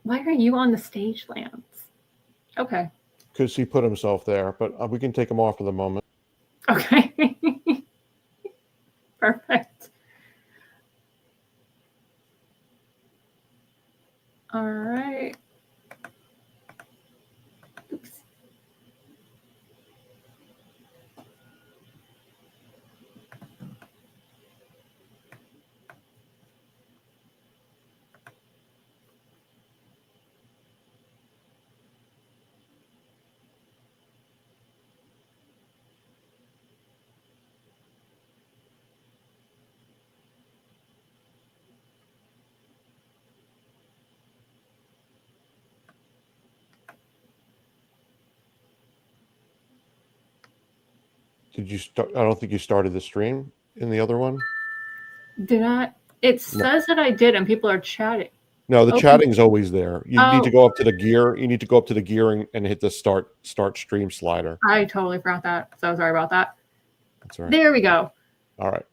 Why are you on the stage, Lance? Okay. Because he put himself there, but we can take him off for the moment. Okay. Perfect. All right. Oops. Did you start? I don't think you started the stream in the other one. Did I? It says that I did, and people are chatting. No, the Open. chatting's always there. You need to Oh. go up to the gear. You need to go up to the gear and hit the start stream slider. I totally forgot that. So sorry about that. That's all right. There we go. All right.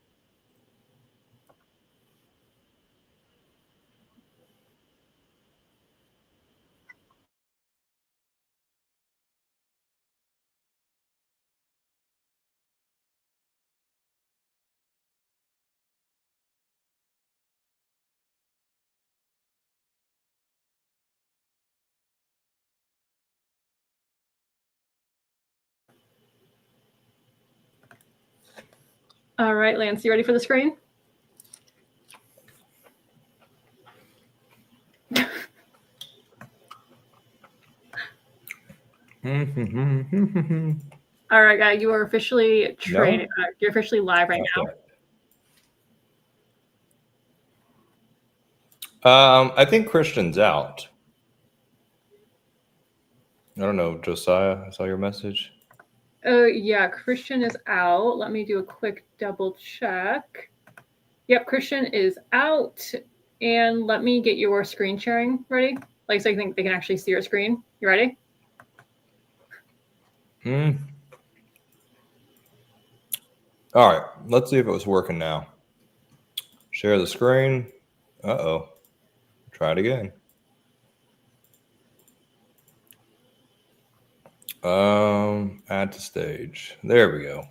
All right, Lance, you ready for the screen? All right, guy, you are officially trading. No? You're officially live right now. I think Christian's out. I don't know, Josiah. I saw your message. Oh, yeah, Christian is out. Let me do a quick double check. Yep, Christian is out. And let me get your screen sharing ready. Like, so I think they can actually see your screen. You ready? All right, let's see if it was working now. Share the screen. Uh-oh. Try it again. Add to stage. There we go.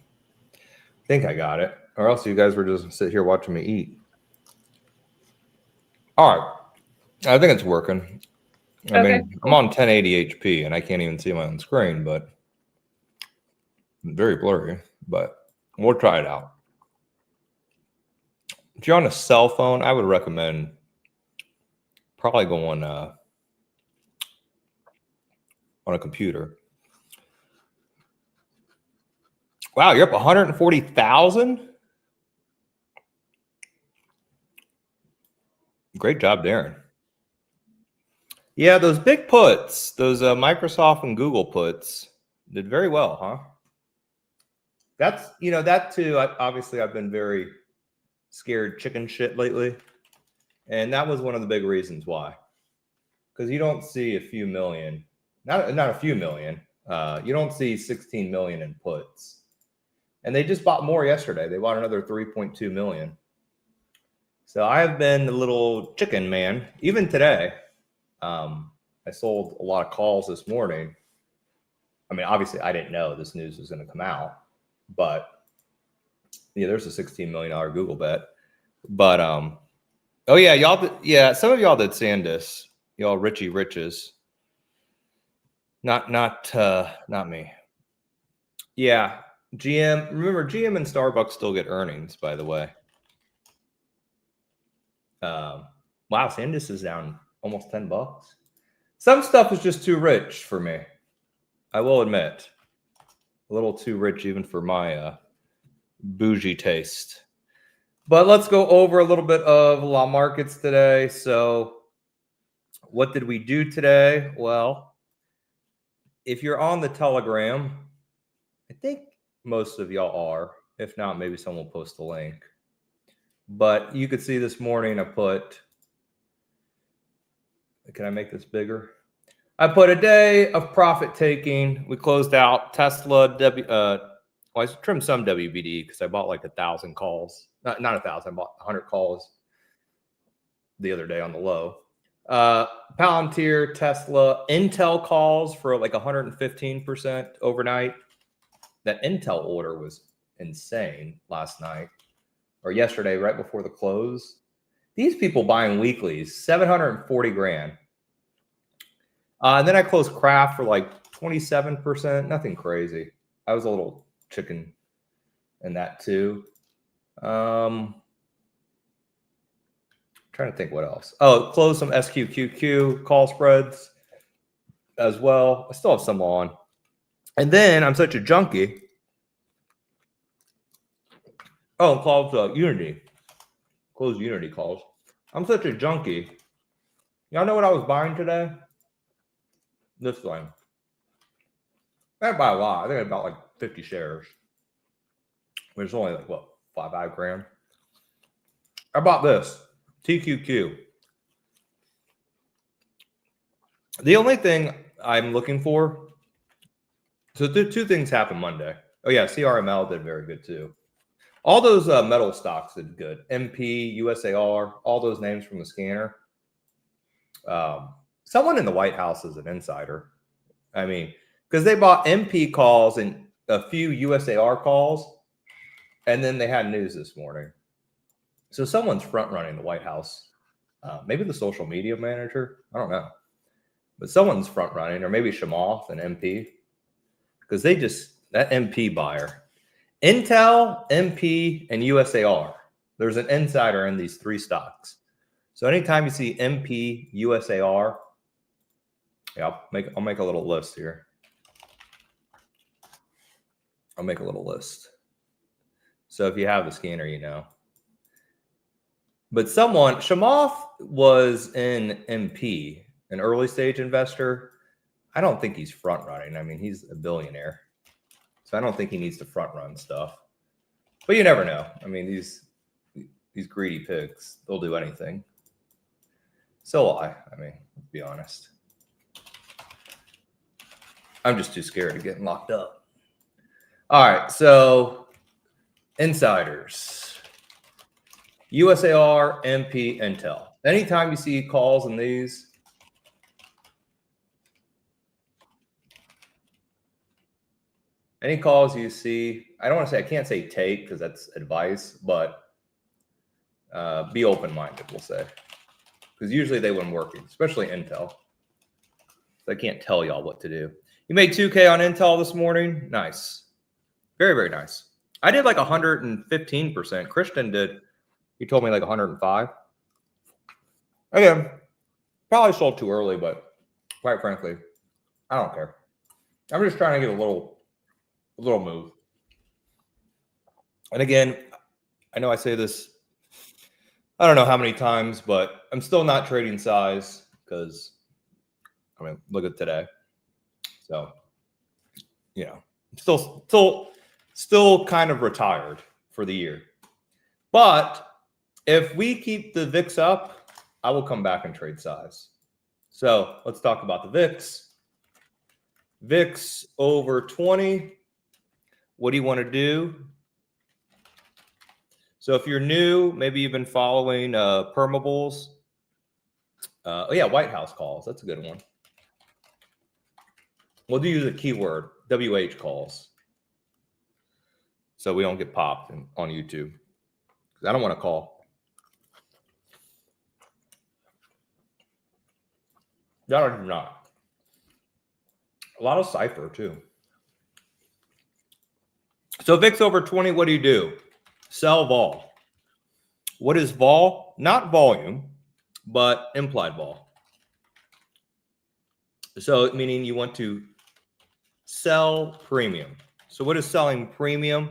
I think I got it. Or else you guys were just sit here watching me eat. All right. I think it's working. I mean, I'm on 1080 HP and I can't even see my own screen, but very blurry, but we'll try it out. If you're on a cell phone, I would recommend probably going on a computer. Wow, you're up 140,000? Great job, Darren. Yeah, those big puts, those Microsoft and Google puts did very well, huh? That's, that too, obviously I've been very scared chicken shit lately. And that was one of the big reasons why. Because you don't see a few million, not a few million, you don't see 16 million in puts. And they just bought more yesterday. They bought another 3.2 million. So I have been a little chicken man, even today. I sold a lot of calls this morning. I mean, obviously I didn't know this news was going to come out, but yeah, there's a $16 million Google bet. But oh yeah, y'all, some of y'all did Sandus, y'all Richie Riches. Not me. Yeah, GM. Remember, GM and Starbucks still get earnings, by the way. Wow, Sandus is down almost $10. Some stuff is just too rich for me. I will admit, a little too rich even for my bougie taste. But let's go over a little bit of law markets today. So what did we do today? Well, if you're on the Telegram, I think most of y'all are. If not, maybe someone will post the link. But you could see this morning I put, can I make this bigger? I put a day of profit taking. We closed out Tesla. I trimmed some WBD because I bought like 1,000 calls. Not 1,000. I bought 100 calls the other day on the low. Palantir, Tesla, Intel calls for like 115% overnight. That Intel order was insane last night or yesterday, right before the close. These people buying weeklies, 740 grand. And then I closed Kraft for like 27%. Nothing crazy. I was a little chicken in that too. Trying to think what else. Oh, close some SQQQ call spreads as well. I still have some on. And then I'm such a junkie. Oh, called Unity. Close Unity calls. I'm such a junkie. Y'all know what I was buying today? This thing. I didn't buy a lot. I think I bought like 50 shares. But it's only like, what, 5 grand? I bought this. TQQ. The only thing I'm looking for, so two things happened Monday. Oh yeah, CRML did very good too. All those metal stocks did good. MP, USAR, all those names from the scanner. Someone in the White House is an insider. I mean, because they bought MP calls and a few USAR calls, and then they had news this morning. So someone's front running the White House. Maybe the social media manager. I don't know. But someone's front running, or maybe Shamoff and MP. Because they just, that MP buyer. Intel, MP, and USAR. There's an insider in these three stocks. So anytime you see MP, USAR, yeah, I'll make a little list here. I'll make a little list. So if you have the scanner, you know. But someone, Shamoff was in MP, an early stage investor. I don't think he's front running. I mean, he's a billionaire. So I don't think he needs to front run stuff. But you never know. I mean, these greedy pigs, they'll do anything. So will I mean, let's be honest. I'm just too scared of getting locked up. All right, so insiders. USAR, MP, Intel. Anytime you see calls in these, any calls you see, I don't want to say, I can't say take because that's advice, but be open-minded, we'll say. Because usually they wouldn't work, especially Intel. So I can't tell y'all what to do. You made 2K on Intel this morning. Nice. Very, very nice. I did like 115%. Christian did, he told me like 105. Again, probably sold too early, but quite frankly, I don't care. I'm just trying to get a little move. And again, I know I say this, I don't know how many times, but I'm still not trading size because, I mean, look at today. So, you know, still kind of retired for the year. But if we keep the VIX up, I will come back and trade size. So let's talk about the VIX. VIX over 20. What do you want to do? So if you're new, maybe you've been following permables. Oh yeah, White House calls. That's a good one. We'll do use a keyword, WH calls. So we don't get popped on YouTube. Because I don't want to call. No, I do not. A lot of cipher too. So VIX over 20, what do? Sell vol. What is vol? Not volume, but implied vol. So meaning you want to sell premium. So what is selling premium?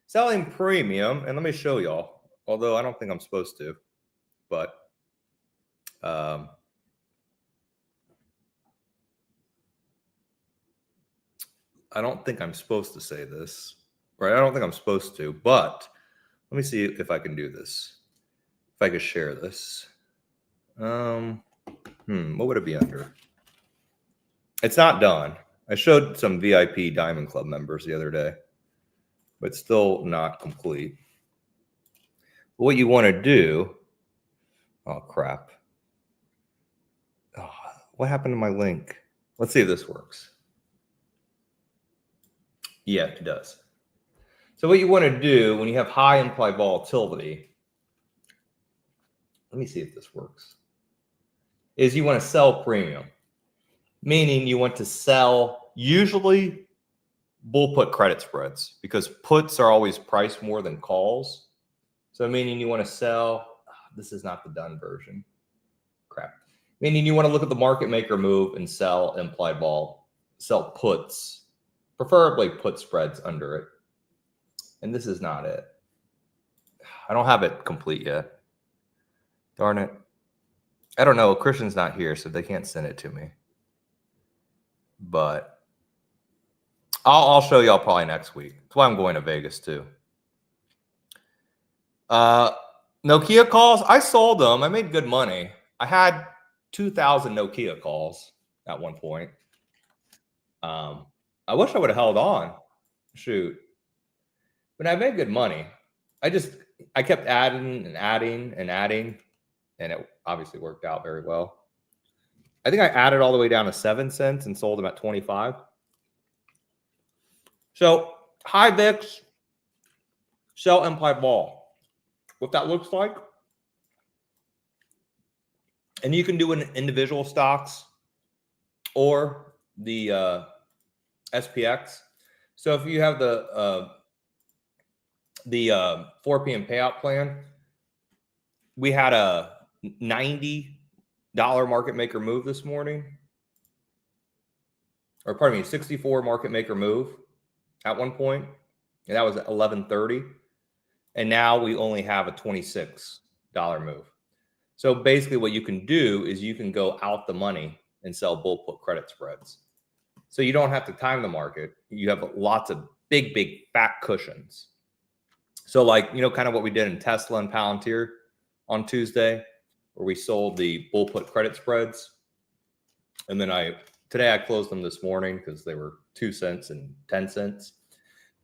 Selling premium, and let me show y'all, although I don't think I'm supposed to, but I don't think I'm supposed to say this, right? I don't think I'm supposed to, but let me see if I can do this. If I could share this. What would it be under? It's not done. I showed some VIP Diamond Club members the other day, but still not complete. What you want to do, oh crap. What happened to my link? Let's see if this works. Yeah, it does. So what you want to do when you have high implied volatility, let me see if this works, is you want to sell premium, meaning you want to sell usually bull put credit spreads, because puts are always priced more than calls. So meaning you want to sell, this is not the done version. Crap. Meaning you want to look at the market maker move and sell implied vol, sell puts, preferably put spreads under it. And this is not it. I don't have it complete yet. Darn it. I don't know. Christian's not here, so they can't send it to me. But I'll show y'all probably next week. That's why I'm going to Vegas too. Nokia calls, I sold them. I made good money. I had 2,000 Nokia calls at one point. I wish I would have held on. Shoot. But I made good money. I kept adding and adding and adding, and it obviously worked out very well. I think I added all the way down to 7 cents and sold them at 25. So high VIX, sell implied vol. What that looks like, and you can do in individual stocks or the SPX. So if you have the 4 p.m. payout plan, we had a $90 market maker move this morning, or pardon me, 64 market maker move at one point, and that was at 11:30. And now we only have a $26 move. So basically what you can do is you can go out the money and sell bull put credit spreads. So you don't have to time the market. You have lots of big fat cushions. So like, kind of what we did in Tesla and Palantir on Tuesday, where we sold the bull put credit spreads. And then today I closed them this morning because they were 2 cents and 10 cents.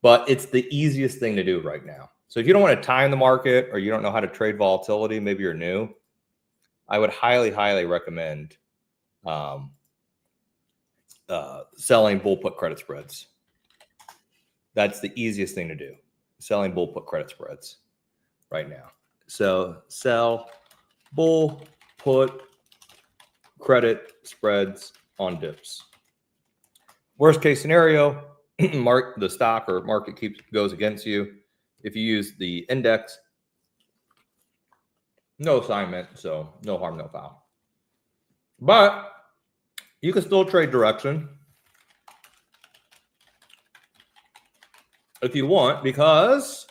But it's the easiest thing to do right now. So if you don't want to time the market, or you don't know how to trade volatility, maybe you're new, I would highly recommend selling bull put credit spreads. That's the easiest thing to do, selling bull put credit spreads right now. So sell bull put credit spreads on dips. Worst case scenario, the stock or market goes against you. If you use the index, no assignment, so no harm, no foul. But you can still trade direction if you want, because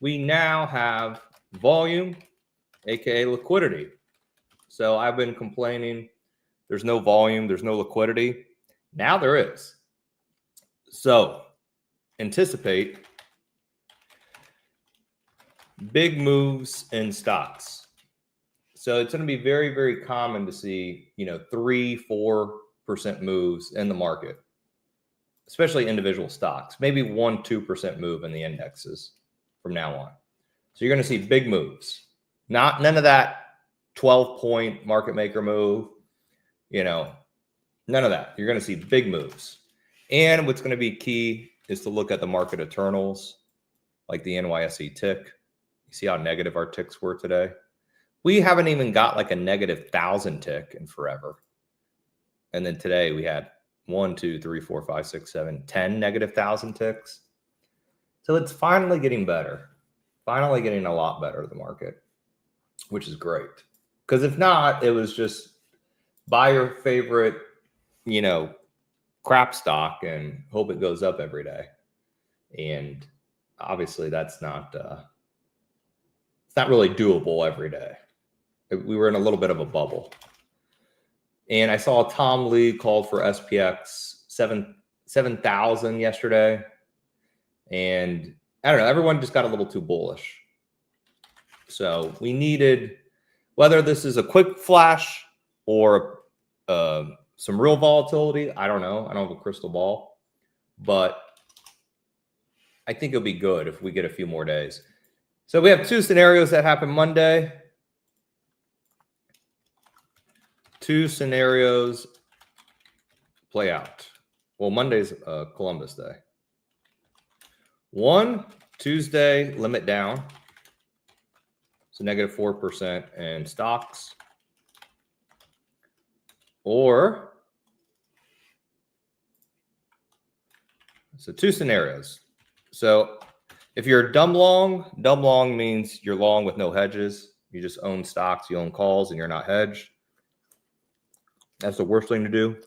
we now have volume, aka liquidity. So I've been complaining there's no volume, there's no liquidity. Now there is. So anticipate big moves in stocks. So it's going to be very common to see, 3-4% moves in the market, especially individual stocks, maybe 1-2% move in the indexes from now on. So you're going to see big moves, none of that 12-point market maker move, none of that. You're going to see big moves. And what's going to be key is to look at the market eternals, like the NYSE tick. You see how negative our ticks were today? We haven't even got like a negative 1,000 tick in forever. And then today we had 1, 2, 3, 4, 5, 6, 7, 10 negative 1,000 ticks. So it's finally getting better. Finally getting a lot better, the market, which is great. Because if not, it was just buy your favorite, crap stock and hope it goes up every day. And obviously that's not, it's not really doable every day. We were in a little bit of a bubble. And I saw Tom Lee called for SPX 7,000 yesterday. And I don't know, everyone just got a little too bullish. So we needed, whether this is a quick flash or some real volatility, I don't know. I don't have a crystal ball. But I think it'll be good if we get a few more days. So we have 2 scenarios that happen Monday. two scenarios play out. Well, Monday's Columbus Day. One, Tuesday, limit down. So negative 4% in stocks. Or, so two scenarios. So if you're dumb long means you're long with no hedges. You just own stocks, you own calls, and you're not hedged. That's the worst thing to do.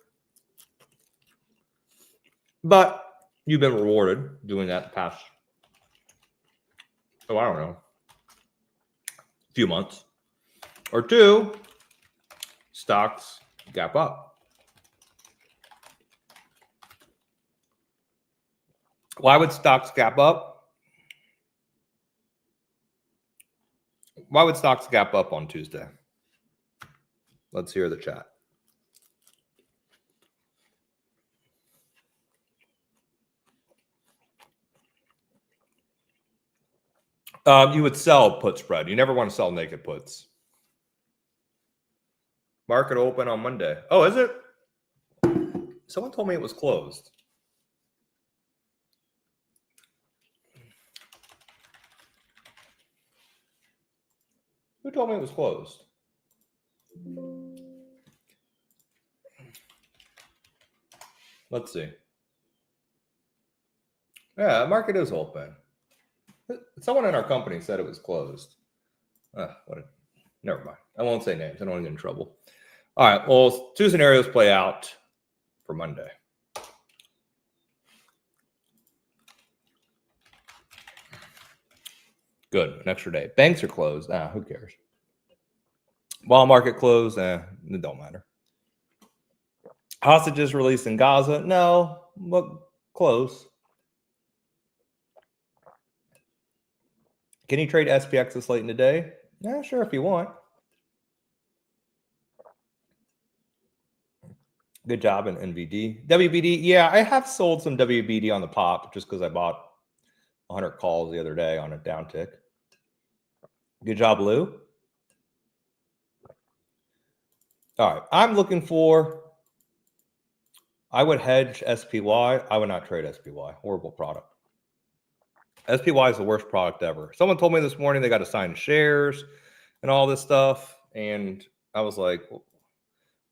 But you've been rewarded doing that the past, I don't know, few months. Or two, stocks gap up. Why would stocks gap up? Why would stocks gap up on Tuesday? Let's hear the chat. You would sell put spread. You never want to sell naked puts. Market open on Monday. Oh, is it? Someone told me it was closed. Who told me it was closed? Let's see. Yeah, the market is open. Someone in our company said it was closed. Never mind. I won't say names. I don't want to get in trouble. All right. Well, two scenarios play out for Monday. Good. An extra day. Banks are closed. Who cares? Bond market closed. It don't matter. Hostages released in Gaza. No, but close. Can you trade SPX this late in the day? Yeah, sure, if you want. Good job in NVD. WBD, yeah, I have sold some WBD on the pop just because I bought 100 calls the other day on a downtick. Good job, Lou. All right, I'm looking for, I would hedge SPY. I would not trade SPY. Horrible product. SPY is the worst product ever. Someone told me this morning they got to sign shares and all this stuff. And I was like, well,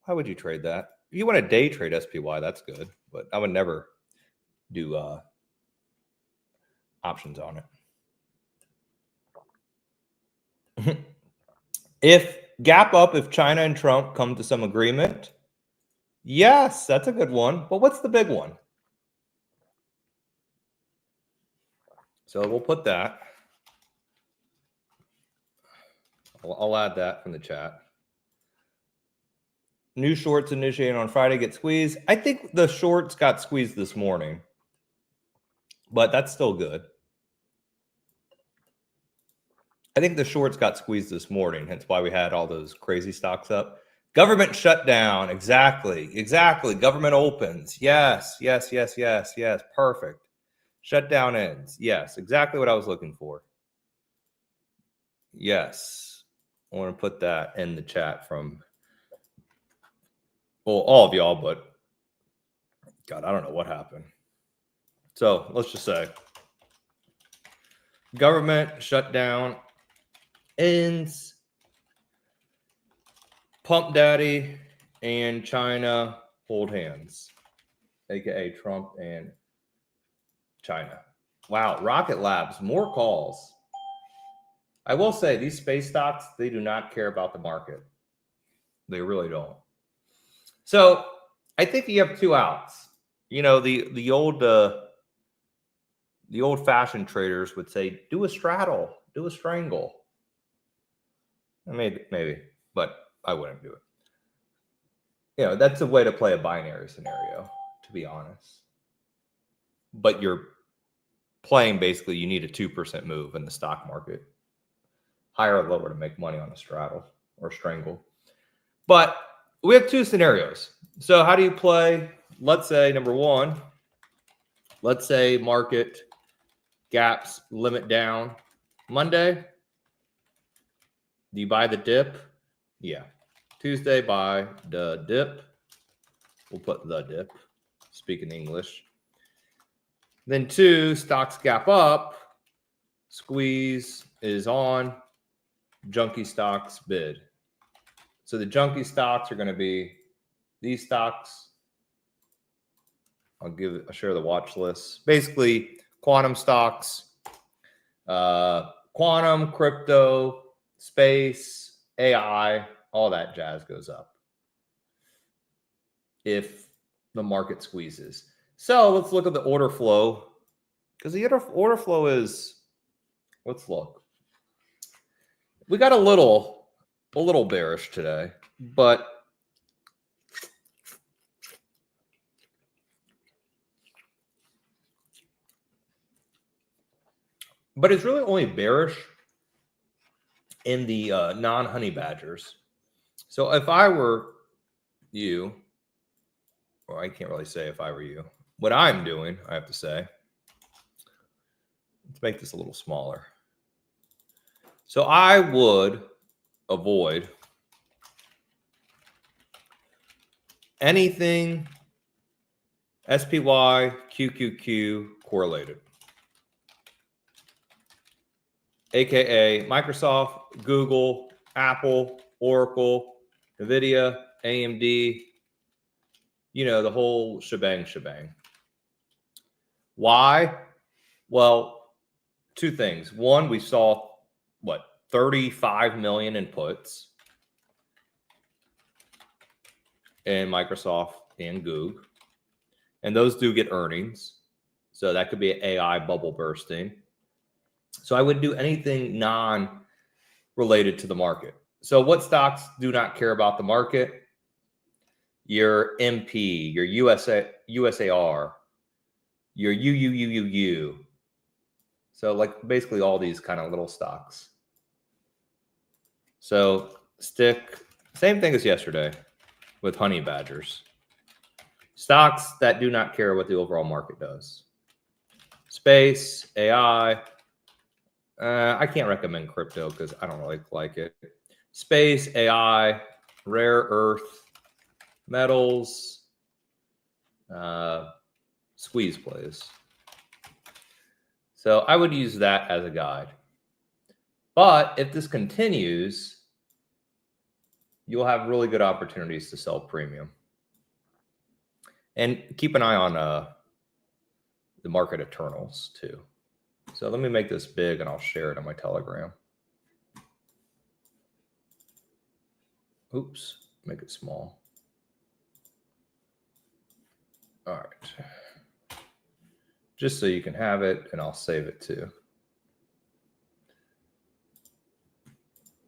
why would you trade that? If you want to day trade SPY, that's good. But I would never do options on it. If gap up, if China and Trump come to some agreement, yes, that's a good one. But what's the big one? So we'll put that. I'll add that from the chat. New shorts initiated on Friday get squeezed. I think the shorts got squeezed this morning, but that's still good. I think the shorts got squeezed this morning, hence why we had all those crazy stocks up. Government shutdown. Exactly. Government opens. Yes. Perfect. Shutdown ends. Yes. Exactly what I was looking for. Yes. I want to put that in the chat from, well, all of y'all, but God, I don't know what happened. So let's just say government shutdown ends. Pump Daddy and China hold hands, aka Trump and China. Wow, Rocket Labs, more calls. I will say these space stocks, they do not care about the market. They really don't. So I think you have two outs. You know, the old-fashioned traders would say, do a straddle, do a strangle. Maybe, but I wouldn't do it. You know, that's a way to play a binary scenario, to be honest. But you're playing basically, you need a 2% move in the stock market, higher or lower, to make money on a straddle or strangle. But we have two scenarios. So how do you play? Let's say, number one, let's say market gaps limit down Monday. Do you buy the dip? Yeah. Tuesday buy the dip. We'll put the dip, speaking English. Then 2, stocks gap up. Squeeze is on. Junkie stocks bid. So the junkie stocks are going to be these stocks. I'll share the watch list. Basically, quantum stocks, quantum, crypto, space, AI, all that jazz goes up if the market squeezes. So let's look at the order flow, because the order flow is, let's look. We got a little bearish today, but it's really only bearish in the non-honey badgers. So if I were you, or I can't really say if I were you, what I'm doing, I have to say, let's make this a little smaller. So I would avoid anything SPY, QQQ correlated, aka Microsoft, Google, Apple, Oracle, NVIDIA, AMD, the whole shebang. Why? Well, 2 things. One, we saw 35 million in puts in Microsoft and Google, and those do get earnings, so that could be an AI bubble bursting. So I would do anything non-related to the market. So what stocks do not care about the market? Your MP, your USAR, your UUUUU. So basically all these kind of little stocks. So same thing as yesterday with honey badgers. Stocks that do not care what the overall market does. Space, AI. I can't recommend crypto because I don't really like it. Space, AI, rare earth, metals, squeeze plays. So I would use that as a guide. But if this continues, you'll have really good opportunities to sell premium. And keep an eye on the market eternals too. So let me make this big and I'll share it on my Telegram. Oops, make it small. All right. Just so you can have it, and I'll save it too.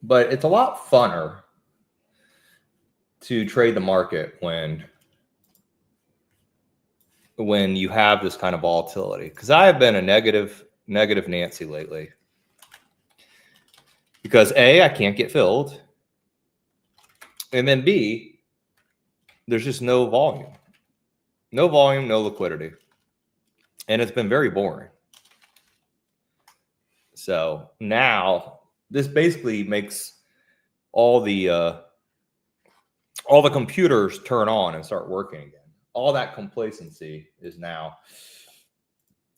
But it's a lot funner to trade the market when you have this kind of volatility. Because I have been a negative Nancy lately. Because A, I can't get filled. And then B, there's just no volume. No volume, no liquidity. And it's been very boring. So now this basically makes all the computers turn on and start working again. All that complacency is now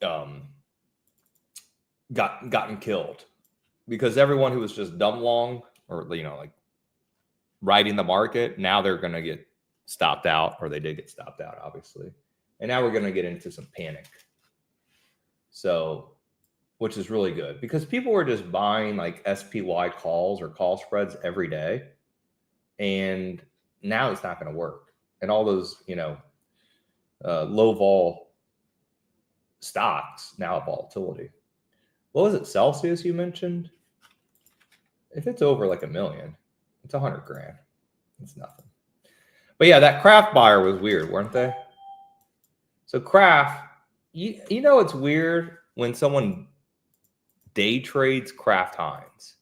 gotten killed, because everyone who was just dumb long or riding the market, now they're going to get stopped out, or they did get stopped out, obviously. And now we're going to get into some panic. So, which is really good, because people were just buying SPY calls or call spreads every day. And now it's not going to work. And all those, low vol stocks now have volatility. What was it, Celsius you mentioned? If it's over $1 million, it's 100 grand. It's nothing. But yeah, that Kraft buyer was weird, weren't they? So Kraft, it's weird when someone day trades Kraft Heinz.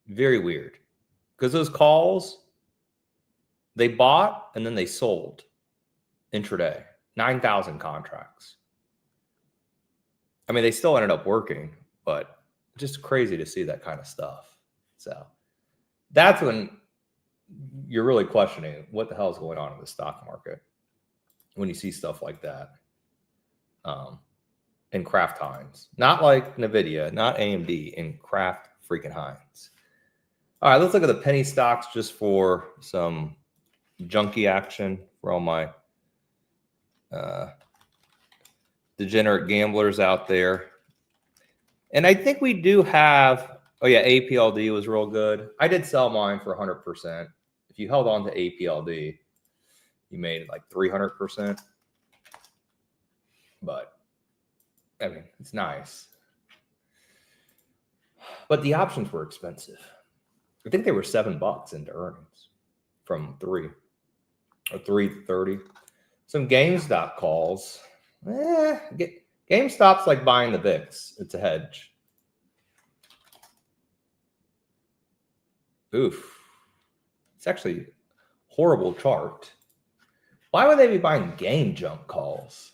Very weird. Because those calls, they bought and then they sold intraday. 9,000 contracts. I mean, they still ended up working, but just crazy to see that kind of stuff. So that's when you're really questioning what the hell is going on in the stock market when you see stuff like that. In Kraft Heinz, not like Nvidia, not AMD, in Kraft freaking Heinz. All right, let's look at the penny stocks just for some junky action for all my degenerate gamblers out there. And I think we do have, oh yeah, APLD was real good. I did sell mine for 100%. If you held on to APLD, you made like 300%. But I mean, it's nice. But the options were expensive. I think they were $7 into earnings from 3 or 3.30. Some GameStop calls. GameStop's like buying the VIX. It's a hedge. Oof. It's actually a horrible chart. Why would they be buying game junk calls?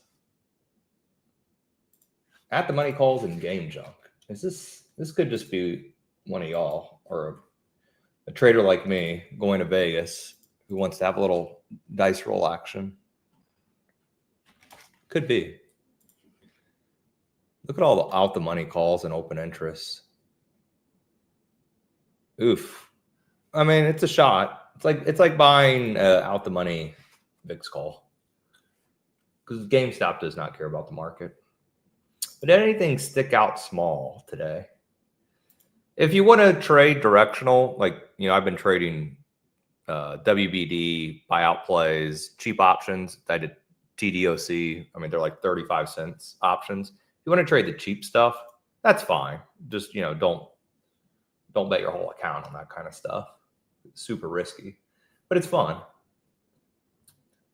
At the money calls and game junk. This could just be one of y'all or a trader like me going to Vegas who wants to have a little dice roll action. Could be. Look at all the out the money calls and open interests. Oof. I mean, it's a shot. It's like buying out the money VIX call because GameStop does not care about the market. But did anything stick out small today? If you want to trade directional, like, you know, I've been trading WBD, buyout plays, cheap options. I did TDOC. I mean, they're like 35 cents options. If you want to trade the cheap stuff, that's fine. Just, you know, don't bet your whole account on that kind of stuff. It's super risky, but it's fun.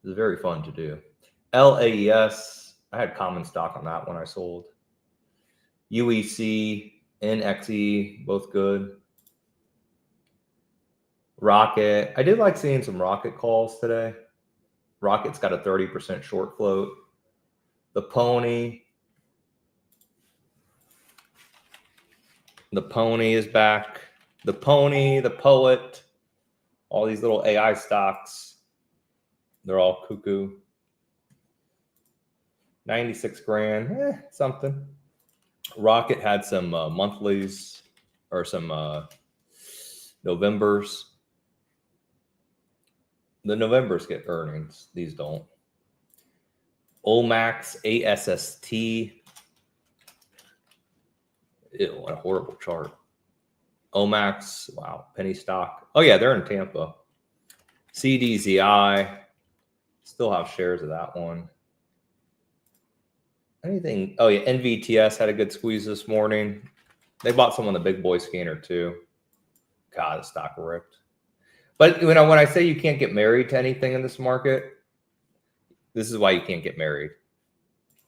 It's very fun to do. LAES, I had common stock on that when I sold. UEC, NXE, both good. Rocket, I did like seeing some Rocket calls today. Rocket's got a 30% short float. The Pony is back. The Pony, the Poet, all these little AI stocks, they're all cuckoo. 96 grand, something. Rocket had some monthlies or some Novembers. The Novembers get earnings. These don't. Omax, ASST. Ew, what a horrible chart. Omax, wow, penny stock. Oh, yeah, they're in Tampa. CDZI. Still have shares of that one. Anything? Oh, yeah, NVTS had a good squeeze this morning. They bought some on the big boy scanner, too. God, the stock ripped. But you know, when I say you can't get married to anything in this market, this is why you can't get married.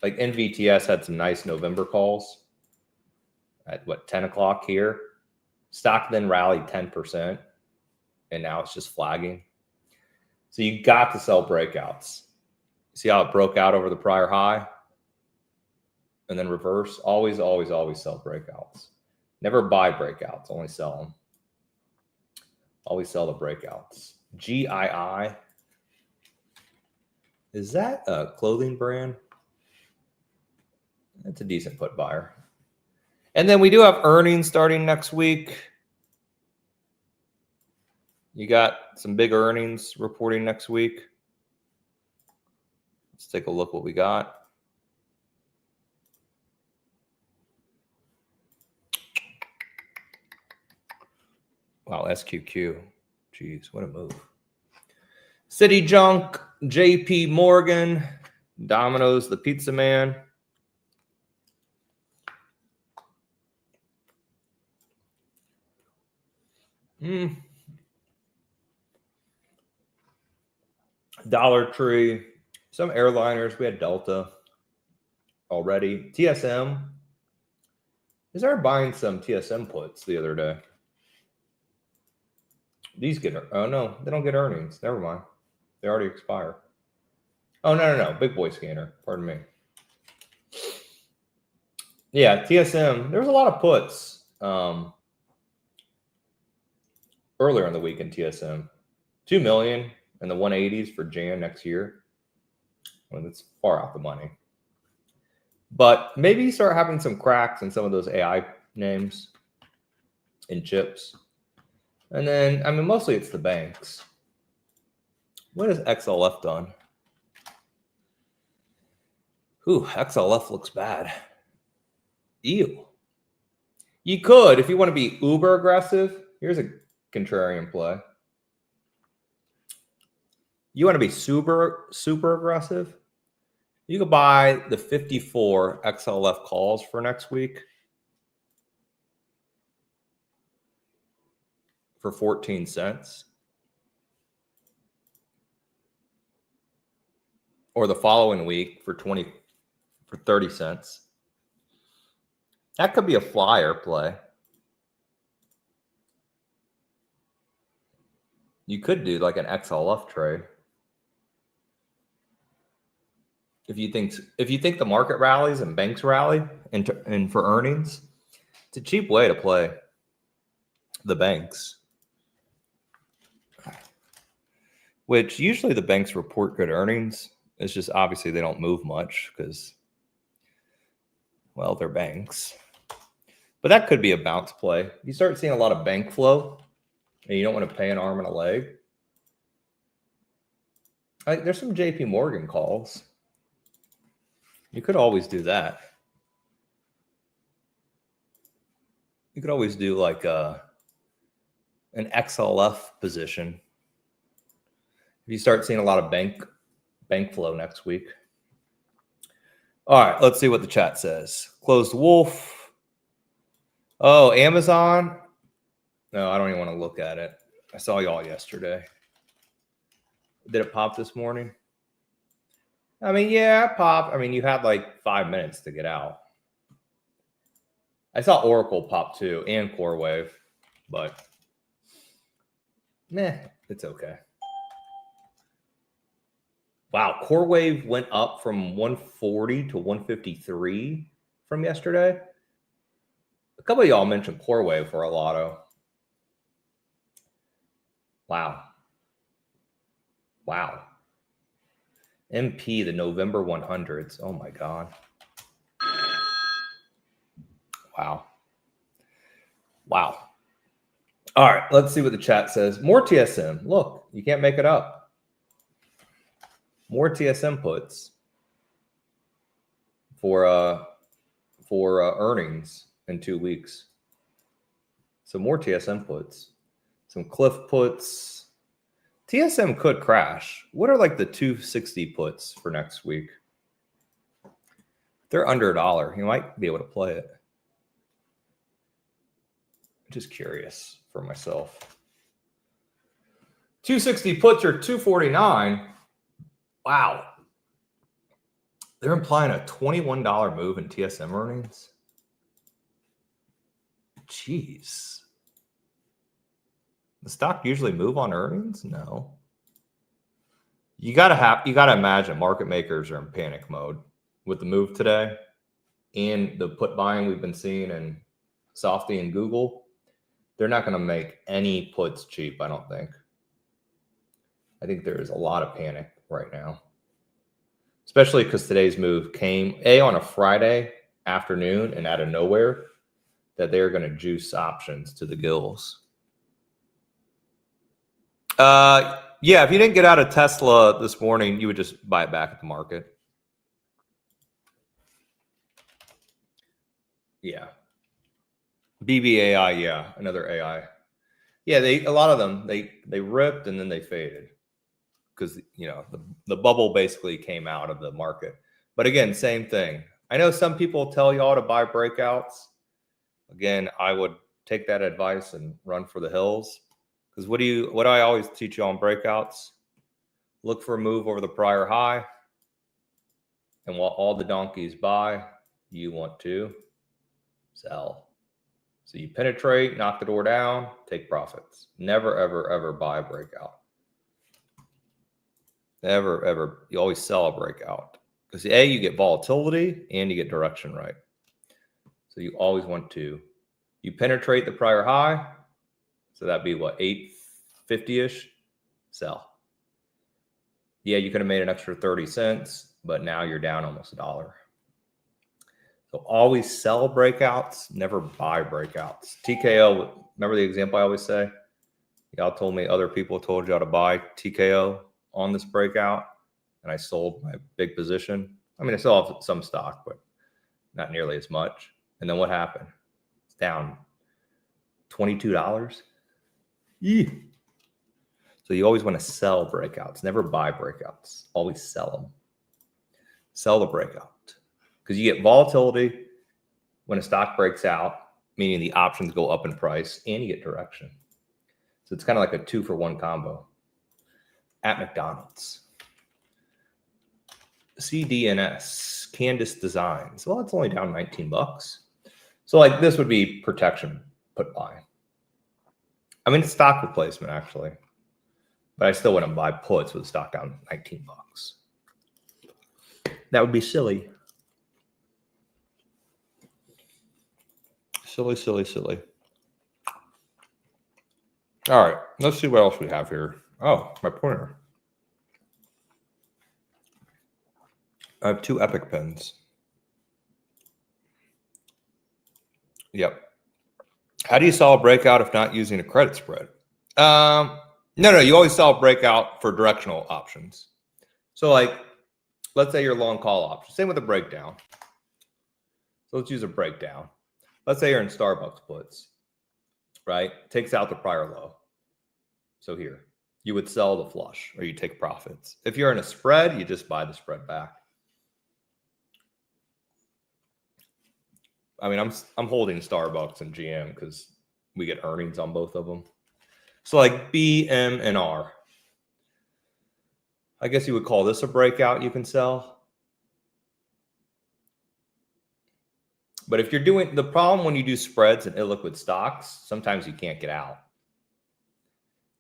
Like NVTS had some nice November calls at 10 o'clock here. Stock then rallied 10%, and now it's just flagging. So you got to sell breakouts. See how it broke out over the prior high? And then reverse. Always, always, always sell breakouts. Never buy breakouts, only sell them. Always sell the breakouts. GII. Is that a clothing brand? That's a decent put buyer. And then we do have earnings starting next week. You got some big earnings reporting next week. Let's take a look what we got. Wow, SQQ. Jeez, what a move. City Junk, JP Morgan, Domino's, the Pizza Man. Dollar Tree, some airliners. We had Delta already. TSM. I started buying some TSM puts the other day. These get, oh no, they don't get earnings. Never mind. They already expire. Oh, no. Big boy scanner. Pardon me. Yeah, TSM. There's a lot of puts earlier in the week in TSM. $2 million in the 180s for Jan next year. Well, that's far out the money. But maybe you start having some cracks in some of those AI names and chips. And then, I mean, mostly it's the banks. What has XLF done? Ooh, XLF looks bad. Ew. You could, if you want to be uber aggressive, here's a contrarian play. You want to be super aggressive? You could buy the 54 XLF calls for next week for 14 cents. Or the following week for 30 cents. That could be a flyer play. You could do like an XLF trade. If you think the market rallies and banks rally and for earnings, it's a cheap way to play the banks. Which usually the banks report good earnings. It's just obviously they don't move much because, well, they're banks. But that could be a bounce play. You start seeing a lot of bank flow and you don't want to pay an arm and a leg. There's some JP Morgan calls. You could always do that. You could always do like an XLF position. If you start seeing a lot of bank flow next week. All right, let's see what the chat says. Closed Wolf. Oh, Amazon. No, I don't even want to look at it. I saw y'all yesterday. Did it pop this morning? I mean, yeah, it popped. I mean, you had like 5 minutes to get out. I saw Oracle pop too and CoreWave, but it's okay. Wow, CoreWave went up from 140 to 153 from yesterday. A couple of y'all mentioned CoreWave for a lotto. Wow. MP, the November 100s. Oh my God. Wow. All right, let's see what the chat says. More TSM. Look, you can't make it up. More TSM puts for earnings in 2 weeks. So more TSM puts. Some Cliff puts. TSM could crash. What are like the 260 puts for next week? They're under $1. You might be able to play it. Just curious for myself. 260 puts are 249. Wow. They're implying a $21 move in TSM earnings. Jeez. The stock usually move on earnings? No. You gotta imagine market makers are in panic mode with the move today and the put buying we've been seeing in Softy and Google. They're not going to make any puts cheap, I don't think. I think there is a lot of panic right now, especially because today's move came on a Friday afternoon and out of nowhere that they're going to juice options to the gills. Yeah, if you didn't get out of Tesla this morning, you would just buy it back at the market. Yeah. BBAI, yeah, another AI. Yeah, a lot of them they ripped and then they faded because the bubble basically came out of the market. But again, same thing. I know some people tell y'all to buy breakouts. Again, I would take that advice and run for the hills. Because what do I always teach you on breakouts? Look for a move over the prior high. And while all the donkeys buy, you want to sell. So you penetrate, knock the door down, take profits. Never, ever, ever buy a breakout. Never, ever. You always sell a breakout. Because you get volatility and you get direction right. So you always want to. You penetrate the prior high. So that'd be what, 850-ish? sell. Yeah, you could have made an extra 30 cents, but now you're down almost $1. So always sell breakouts, never buy breakouts. TKO, remember the example I always say? Y'all told me other people told y'all to buy TKO on this breakout, and I sold my big position. I mean, I still have some stock, but not nearly as much. And then what happened? It's down $22. Yeah. So you always want to sell breakouts, never buy breakouts. Always sell them. Sell the breakout. Because you get volatility when a stock breaks out, meaning the options go up in price, and you get direction. So it's kind of like a 2-for-1 combo. At McDonald's. CDNS, Candace Designs. Well, it's only down $19. So like this would be protection put buy. I mean, it's stock replacement actually, but I still wouldn't buy puts with stock down $19. That would be silly. Silly. All right, let's see what else we have here. Oh, my pointer. I have 2 Epic pens. Yep. How do you sell a breakout if not using a credit spread? No, you always sell a breakout for directional options. So like, let's say you're long call option. Same with a breakdown. So let's use a breakdown. Let's say you're in Starbucks puts, right? Takes out the prior low. So here, you would sell the flush or you take profits. If you're in a spread, you just buy the spread back. I mean, I'm holding Starbucks and GM because we get earnings on both of them. So like B, M, and R. I guess you would call this a breakout you can sell. But if you're doing, the problem when you do spreads and illiquid stocks, sometimes you can't get out.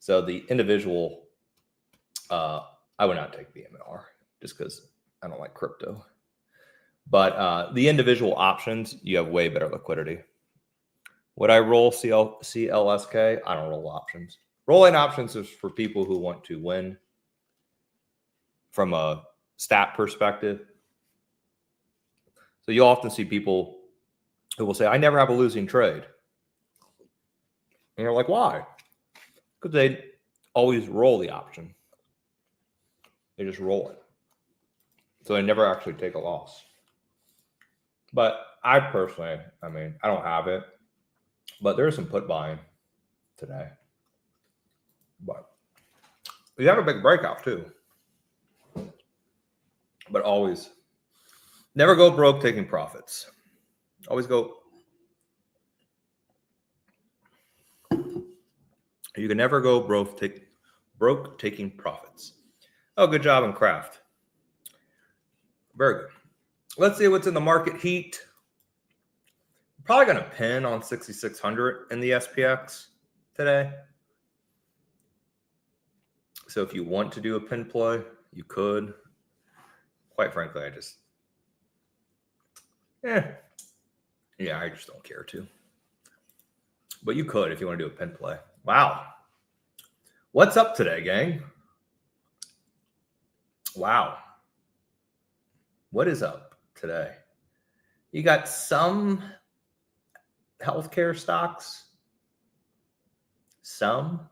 So the individual, I would not take B, M, and R just because I don't like crypto. But the individual options, you have way better liquidity. Would I roll CLSK? I don't roll options. Rolling options is for people who want to win from a stat perspective. So you'll often see people who will say, I never have a losing trade. And you're like, why? Because they always roll the option. They just roll it. So they never actually take a loss. But I personally, I mean, I don't have it, but there's some put buying today. But you have a big breakout too. But always, never go broke taking profits. Always go. You can never go broke taking profits. Oh, good job in craft. Very good. Let's see what's in the market heat. I'm probably going to pin on 6,600 in the SPX today. So if you want to do a pin play, you could. Quite frankly, I just, I just don't care to. But you could if you want to do a pin play. Wow. What's up today, gang? Wow. What is up today? You got some healthcare stocks. Some.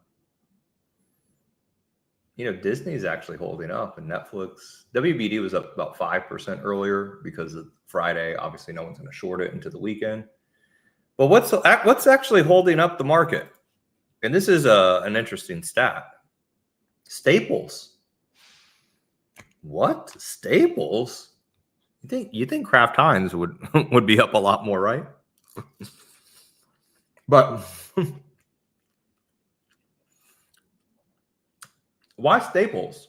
You know, Disney's actually holding up, and Netflix. WBD was up about 5% earlier because of Friday. Obviously, no one's going to short it into the weekend. But what's actually holding up the market? And this is an interesting stat. Staples. What? Staples? You think Kraft Heinz would be up a lot more, right? But why Staples?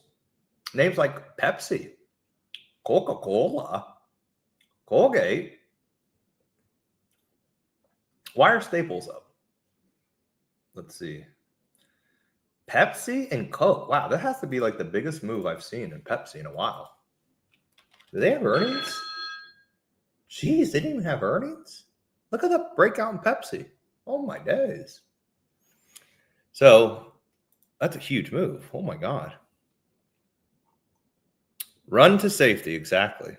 Names like Pepsi, Coca-Cola, Colgate. Why are Staples up? Let's see. Pepsi and Coke. Wow, that has to be like the biggest move I've seen in Pepsi in a while. Do they have earnings? Jeez, they didn't even have earnings? Look at the breakout in Pepsi. Oh my days. So That's a huge move. Oh my God. Run to safety, exactly.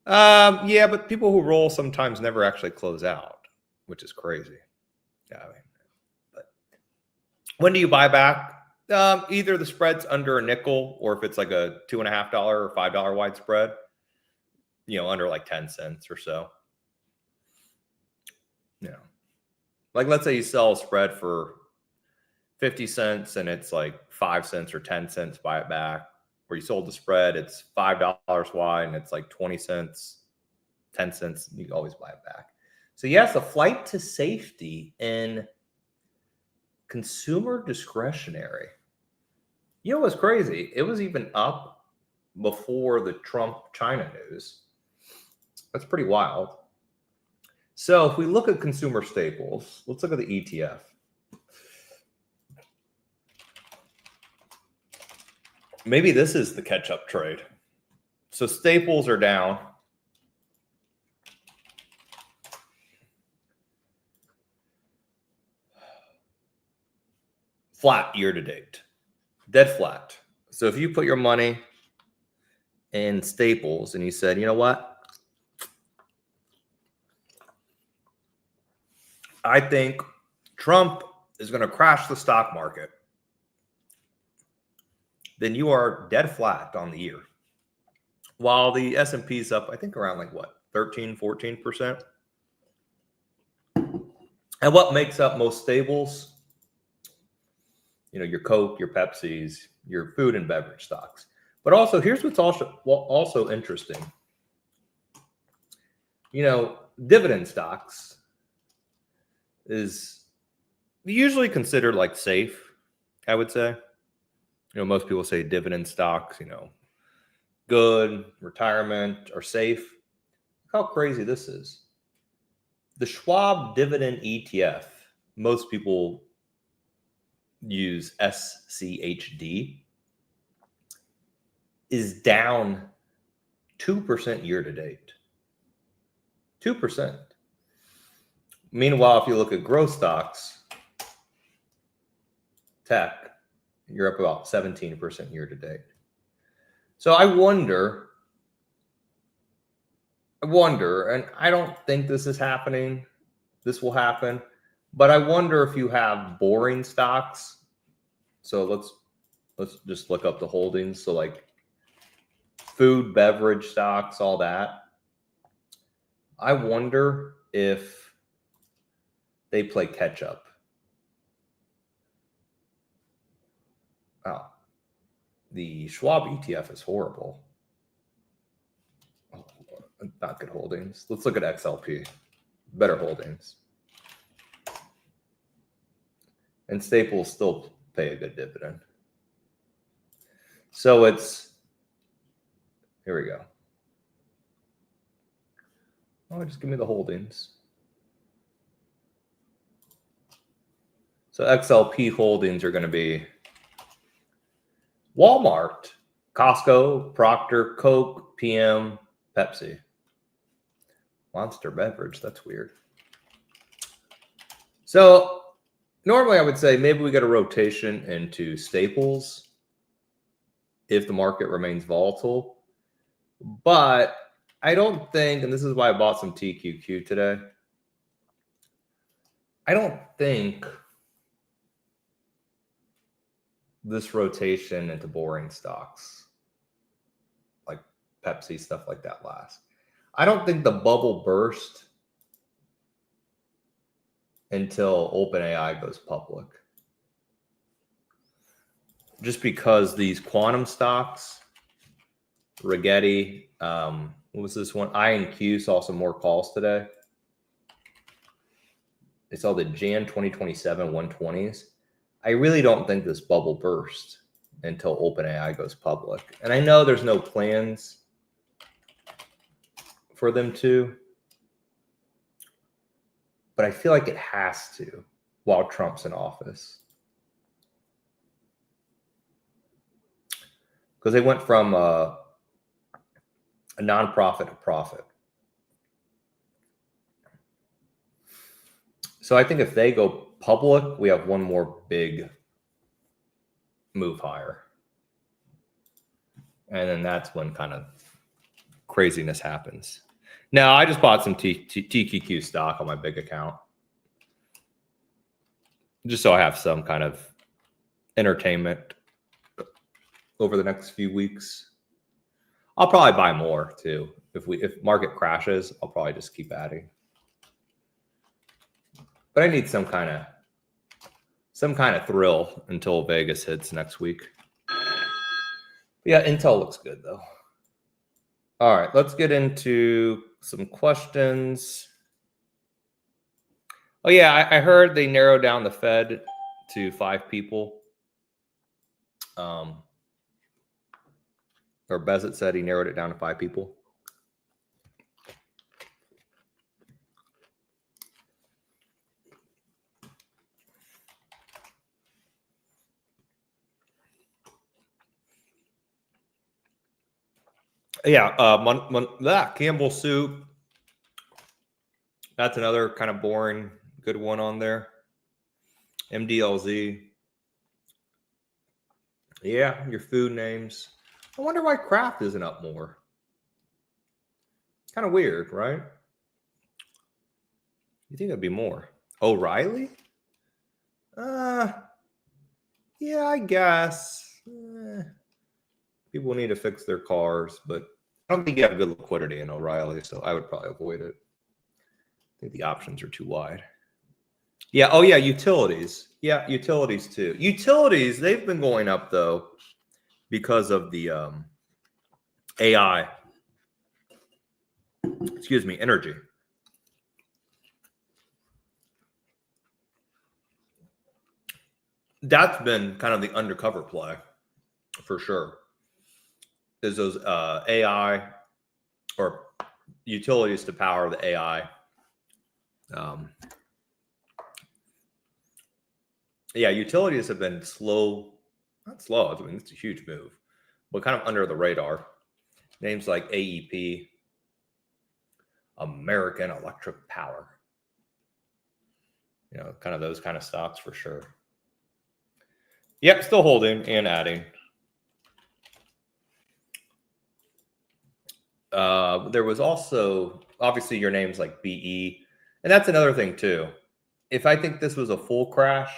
Yeah, but people who roll sometimes never actually close out, which is crazy. Yeah, I mean, but when do you buy back? Either the spread's under a nickel, or if it's like a $2.50 or $5 wide spread, under like 10 cents or so. Like let's say you sell a spread for 50 cents and it's like 5 cents or 10 cents, buy it back. Where you sold the spread, it's $5 wide and it's like 20 cents, 10 cents, you can always buy it back. So yes, a flight to safety in consumer discretionary. You know what's crazy? It was even up before the Trump-China news. That's pretty wild. So if we look at consumer staples, let's look at the ETF. Maybe this is the catch-up trade. So staples are down. Flat year to date. Dead flat. So if you put your money in staples and you said, you know what? I think Trump is going to crash the stock market. Then you are dead flat on the year. While the S&P is up, I think around like what, 13, 14%. And what makes up most staples? Your Coke, your Pepsis, your food and beverage stocks. But also, here's what's also interesting. Dividend stocks is usually considered like safe, I would say. Most people say dividend stocks, good, retirement, or safe. Look how crazy this is. The Schwab dividend ETF, most people use SCHD, is down 2% year to date. 2%. Meanwhile, if you look at growth stocks, tech, you're up about 17% year to date. So I wonder, and I don't think this is happening, this will happen, but I wonder if you have boring stocks. So let's just look up the holdings. So like food, beverage stocks, all that. I wonder if they play catch up. Wow. The Schwab ETF is horrible. Oh, not good holdings. Let's look at XLP. Better holdings. And staples still pay a good dividend. So here we go. Oh, just give me the holdings. So XLP holdings are going to be Walmart, Costco, Procter, Coke, PM, Pepsi. Monster Beverage, that's weird. So normally I would say maybe we get a rotation into staples if the market remains volatile. But I don't think, and this is why I bought some TQQ today, I don't think this rotation into boring stocks like Pepsi, stuff like that lasts. I don't think the bubble burst until OpenAI goes public. Just because these quantum stocks, Rigetti, what was this one? INQ saw some more calls today. They saw the Jan 2027 120s. I really don't think this bubble burst until OpenAI goes public. And I know there's no plans for them to, but I feel like it has to while Trump's in office. Because they went from a nonprofit to profit. So I think if they go public, we have one more big move higher. And then that's when kind of craziness happens. Now, I just bought some TQQ stock on my big account, just so I have some kind of entertainment over the next few weeks. I'll probably buy more too. If market crashes, I'll probably just keep adding. But I need some kind of thrill until Vegas hits next week. Yeah, Intel looks good though. All right, let's get into some questions. Oh yeah, I heard they narrowed down the Fed to 5 people. Or Bezos said he narrowed it down to 5 people. Yeah, Campbell soup. That's another kind of boring, good one on there. MDLZ. Yeah, your food names. I wonder why Kraft isn't up more. Kind of weird, right? You think it'd be more? O'Reilly? Yeah, I guess. People need to fix their cars, but I don't think you have good liquidity in O'Reilly, so I would probably avoid it. I think the options are too wide. Yeah, oh yeah, utilities. Yeah, utilities too. Utilities, they've been going up though because of the AI. Excuse me, energy. That's been kind of the undercover play for sure. Is those AI or utilities to power the AI. Yeah, utilities have been slow, not slow. I mean, it's a huge move, but kind of under the radar. Names like AEP, American Electric Power. You know, kind of those kind of stocks for sure. Yep, still holding and adding. There was also, obviously, your names like BE. And that's another thing, too. If I think this was a full crash,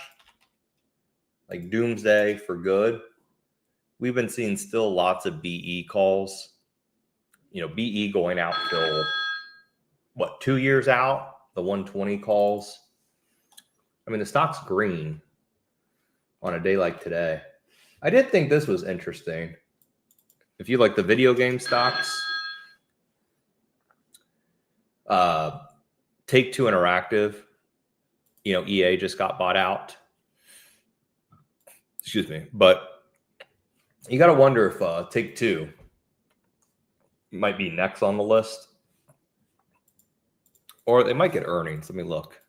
like doomsday for good, we've been seeing still lots of BE calls. You know, BE going out till, what, 2 years out? The 120 calls. I mean, the stock's green on a day like today. I did think this was interesting. If you like the video game stocks, Take-Two Interactive, you know, EA just got bought out. Excuse me. But you got to wonder if Take-Two might be next on the list. Or they might get earnings. Let me look.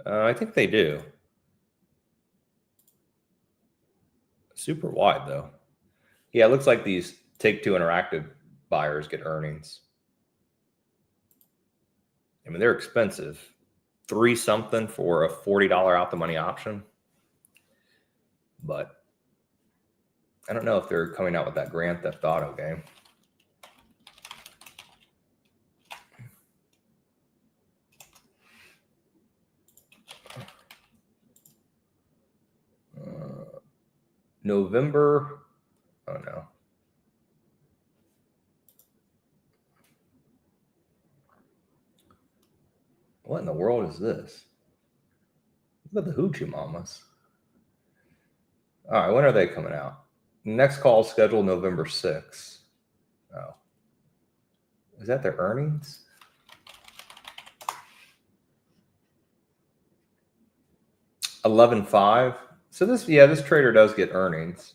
I think they do. Super wide, though. Yeah, it looks like these Take-Two Interactive buyers get earnings. I mean, they're expensive. $3 something for a $40 out the money option. But I don't know if they're coming out with that Grand Theft Auto game. November. Oh no. What in the world is this? Look at the Hoochie Mamas. All right, when are they coming out? Next call is scheduled November 6th. Oh. Is that their earnings? $11.5. So this trader does get earnings.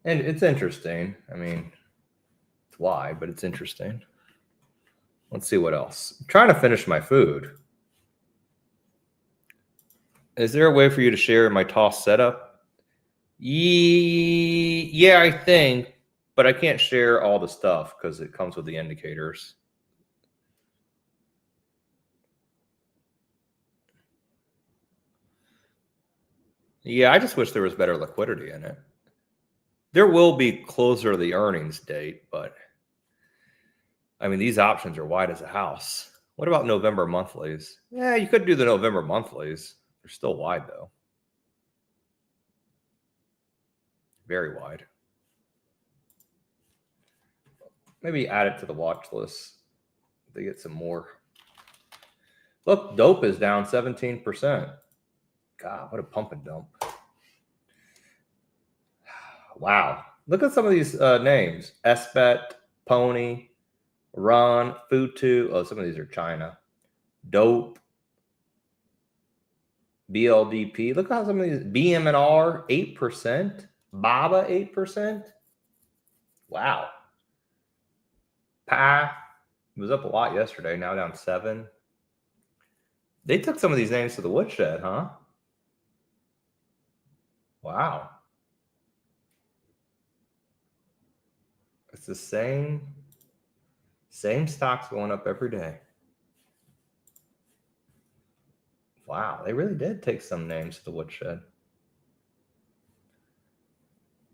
And it's interesting. I mean, it's why, but it's interesting. Let's see what else. I'm trying to finish my food. Is there a way for you to share my toss setup? Yeah, I think, but I can't share all the stuff because it comes with the indicators. Yeah, I just wish there was better liquidity in it. There will be closer to the earnings date, but I mean, these options are wide as a house. What about November monthlies? Yeah, you could do the November monthlies. They're still wide, though. Very wide. Maybe add it to the watch list to get some more. Look, dope is down 17%. God, what a pump and dump. Wow. Look at some of these names. SBET, Pony, Ron, Futu. Oh, some of these are China. Dope. BLDP. Look how some of these. BM&R, 8%. BABA, 8%. Wow. PA was up a lot yesterday. Now down 7. They took some of these names to the woodshed, huh? Wow. It's the same stocks going up every day. Wow, they really did take some names to the woodshed.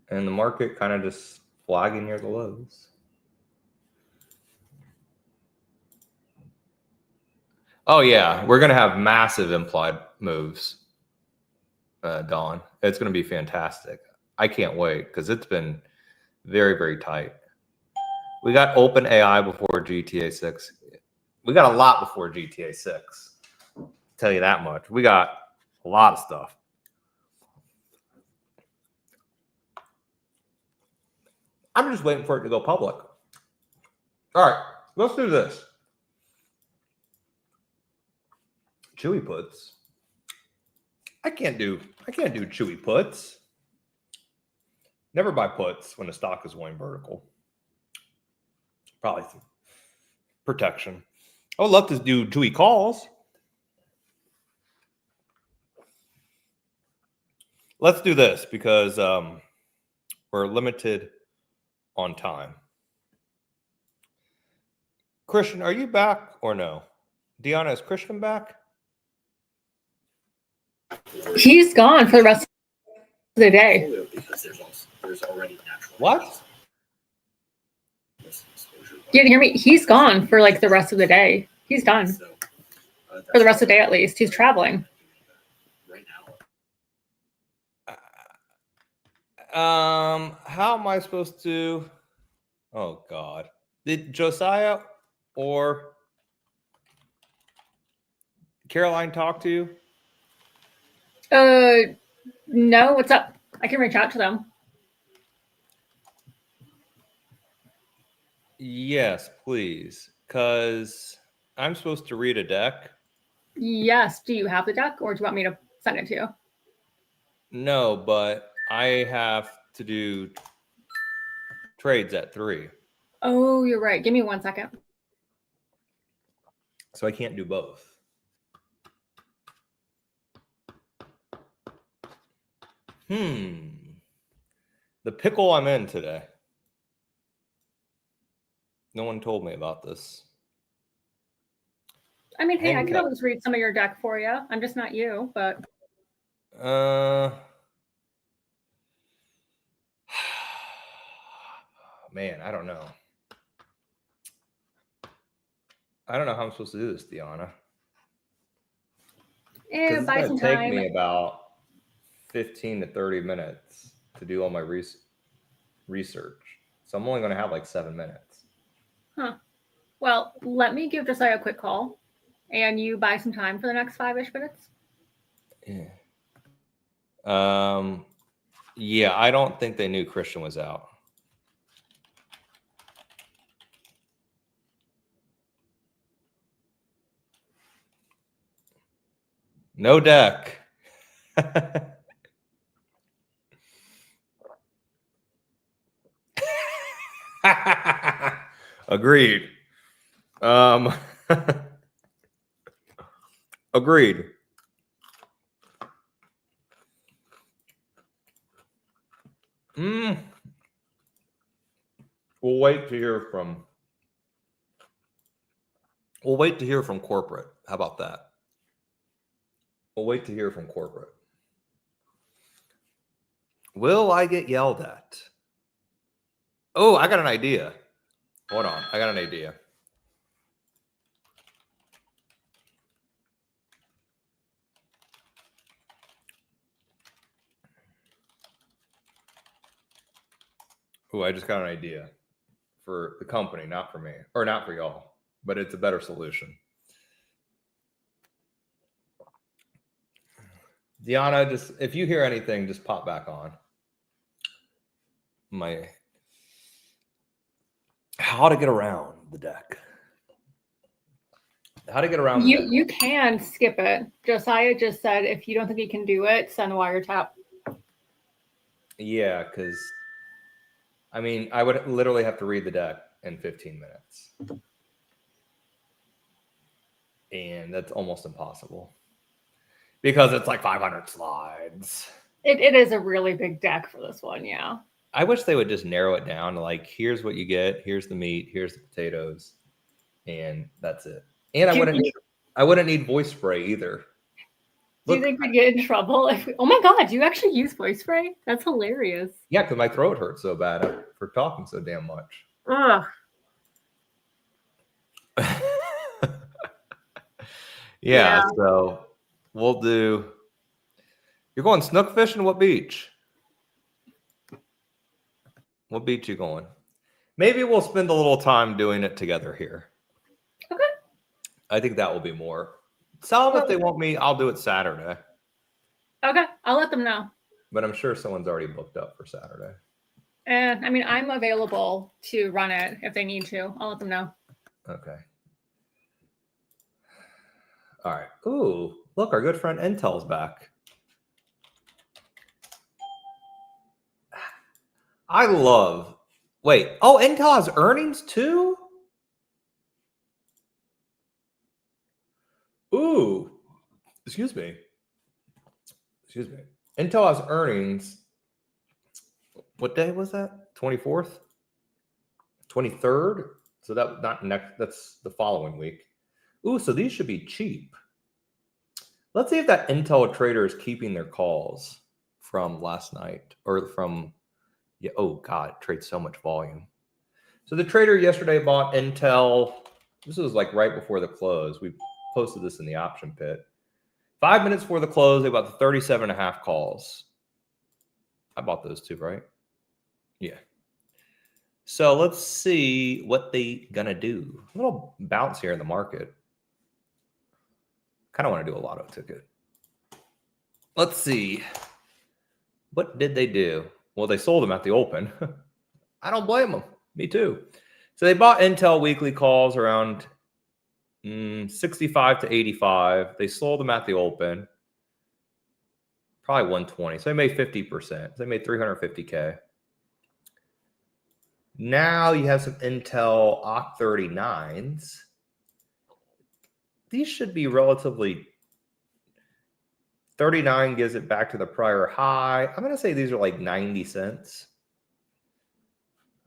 And the market kind of just flagging near the lows. Oh, yeah, we're going to have massive implied moves, Dawn. It's going to be fantastic. I can't wait because it's been very, very tight. We got OpenAI before GTA 6. We got a lot before GTA 6. I'll tell you that much. We got a lot of stuff. I'm just waiting for it to go public. All right, let's do this. Chewy puts. I can't do Chewy puts. Never buy puts when the stock is going vertical. Probably protection. I would love to do Chewy calls. Let's do this because we're limited on time. Christian, are you back or no? Deanna, is Christian back? He's gone for the rest of the day. Because there's already natural. What? You can hear me? He's gone for like the rest of the day. He's done So, for the rest of the day at least. He's traveling. right now. How am I supposed to? Oh God! Did Josiah or Caroline talk to you? No. What's up? I can reach out to them. Yes, please, because I'm supposed to read a deck. Yes. Do you have the deck, or do you want me to send it to you? No, but I have to do trades at 3, Oh, you're right. Give me 1 second. so I can't do both. The pickle I'm in today. No one told me about this. I mean, hey, I Hang could up. always read some of your deck for you. I'm just not you, but Man, I don't know. I don't know how I'm supposed to do this, Deanna. Because it's buy going some to take time. me about 15 to 30 minutes to do all my research. So I'm only going to have like 7 minutes. Huh. Well, let me give Josiah a quick call, and you buy some time for the next 5-ish minutes. Yeah. Yeah, I don't think they knew Christian was out. No deck. Agreed. Agreed. We'll wait to hear from corporate. How about that? We'll wait to hear from corporate. Will I get yelled at? Oh, I got an idea. Hold on. I got an idea. Oh, I just got an idea for the company, not for me, or not for y'all, but it's a better solution. Deanna, just if you hear anything, just pop back on. How to get around the deck. How to get around the deck. You can skip it. Josiah just said if you don't think you can do it, send a wiretap. Yeah, because I mean, I would literally have to read the deck in 15 minutes. And that's almost impossible. Because it's like 500 slides. It is a really big deck for this one, yeah. I wish they would just narrow it down to like, here's what you get, here's the meat, here's the potatoes, and that's it. And I wouldn't need voice spray either. Do you think we'd get in trouble if oh my god, you actually use voice spray? That's hilarious. Yeah, because my throat hurts so bad for talking so damn much. Ugh. Yeah, so we'll do. You're going snook fishing? What beach? What beach you going? Maybe we'll spend a little time doing it together here. Okay. I think that will be more. Tell them if they want me, I'll do it Saturday. Okay, I'll let them know. But I'm sure someone's already booked up for Saturday. And I mean, I'm available to run it if they need to. I'll let them know. Okay. All right. Ooh, look, our good friend Intel's back. I love. Wait. Oh, Intel has earnings too? Ooh. Excuse me. Intel has earnings. What day was that? 24th? 23rd? So that not next, that's the following week. Ooh, so these should be cheap. Let's see if that Intel trader is keeping their calls from last night or from, yeah. Oh God, it trades so much volume. So the trader yesterday bought Intel. This was like right before the close. We posted this in the option pit. 5 minutes before the close, they bought the 37.5 calls. I bought those too, right? Yeah. So let's see what they gonna do. A little bounce here in the market. Kind of want to do a lotto ticket. Let's see. What did they do? Well, they sold them at the open. I don't blame them. Me too. So they bought Intel weekly calls around 65 to 85. They sold them at the open. Probably 120. So they made 50%. So they made 350K. Now you have some Intel OC39s. These should be relatively 39 gives it back to the prior high. I'm going to say these are like 90 cents.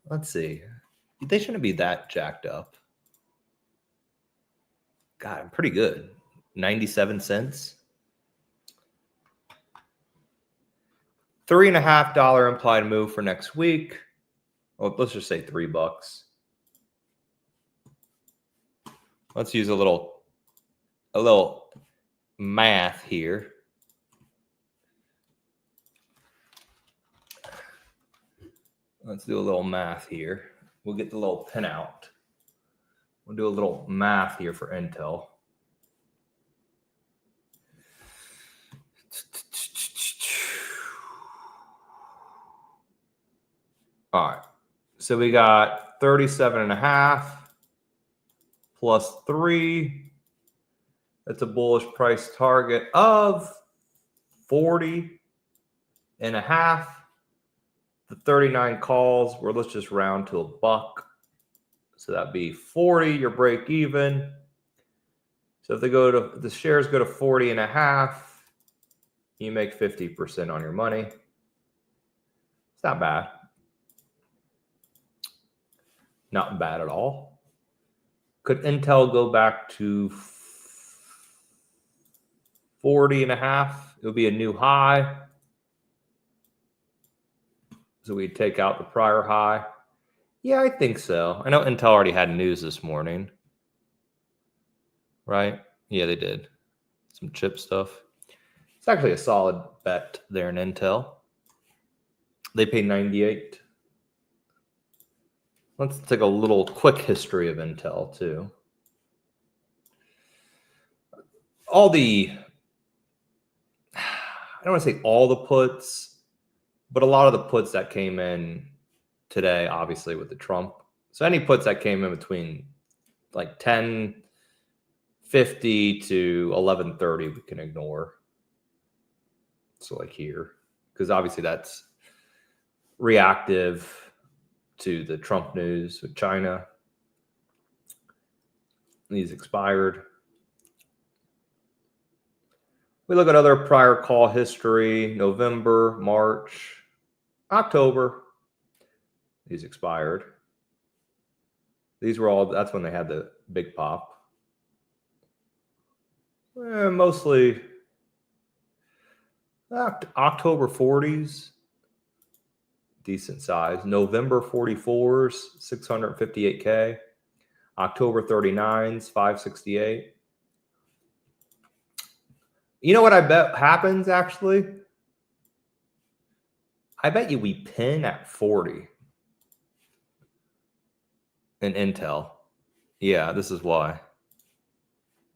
Let's see. They shouldn't be that jacked up. God, I'm pretty good. 97 cents. $3.50 implied move for next week. Well, let's just say $3. Let's use a little math here. Let's do a little math here. We'll get the little pin out. We'll do a little math here for Intel. All right. So we got 37.5 plus 3. That's a bullish price target of 40.5. The 39 calls, where let's just round to $1. So that'd be 40, your break even. So if the shares go to 40.5, you make 50% on your money. It's not bad. Not bad at all. Could Intel go back to 40.5? It would be a new high. So we take out the prior high. Yeah, I think so. I know Intel already had news this morning. Right? Yeah, they did. Some chip stuff. It's actually a solid bet there in Intel. They paid 98. Let's take a little quick history of Intel too. All the, I don't want to say all the puts, but a lot of the puts that came in today, obviously with the Trump. So any puts that came in between like 10:50 to 11:30, we can ignore. So like here, because obviously that's reactive to the Trump news with China. These expired. We look at other prior call history, November, March, October. These expired. These were all, that's when they had the big pop. Mostly October 40s, decent size. November 44s, 658K. October 39s, 568. You know what I bet happens actually? I bet you we pin at 40 in Intel. Yeah, this is why.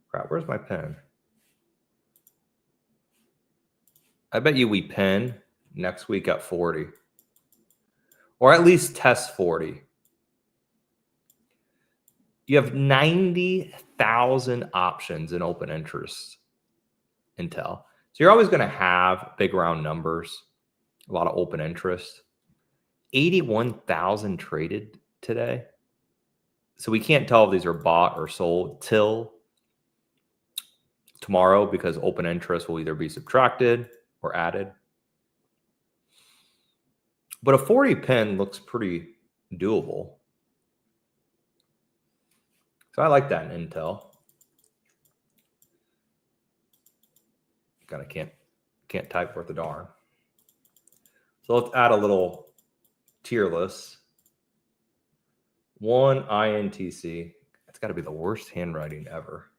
Crap, where's my pen? I bet you we pin next week at 40. Or at least test 40. You have 90,000 options in open interest Intel. So you're always going to have big round numbers, a lot of open interest. 81,000 traded today. So we can't tell if these are bought or sold till tomorrow because open interest will either be subtracted or added. But a 40 pin looks pretty doable. So I like that in Intel. Kind of can't type worth a darn. So let's add a little tier list. One INTC. That's got to be the worst handwriting ever.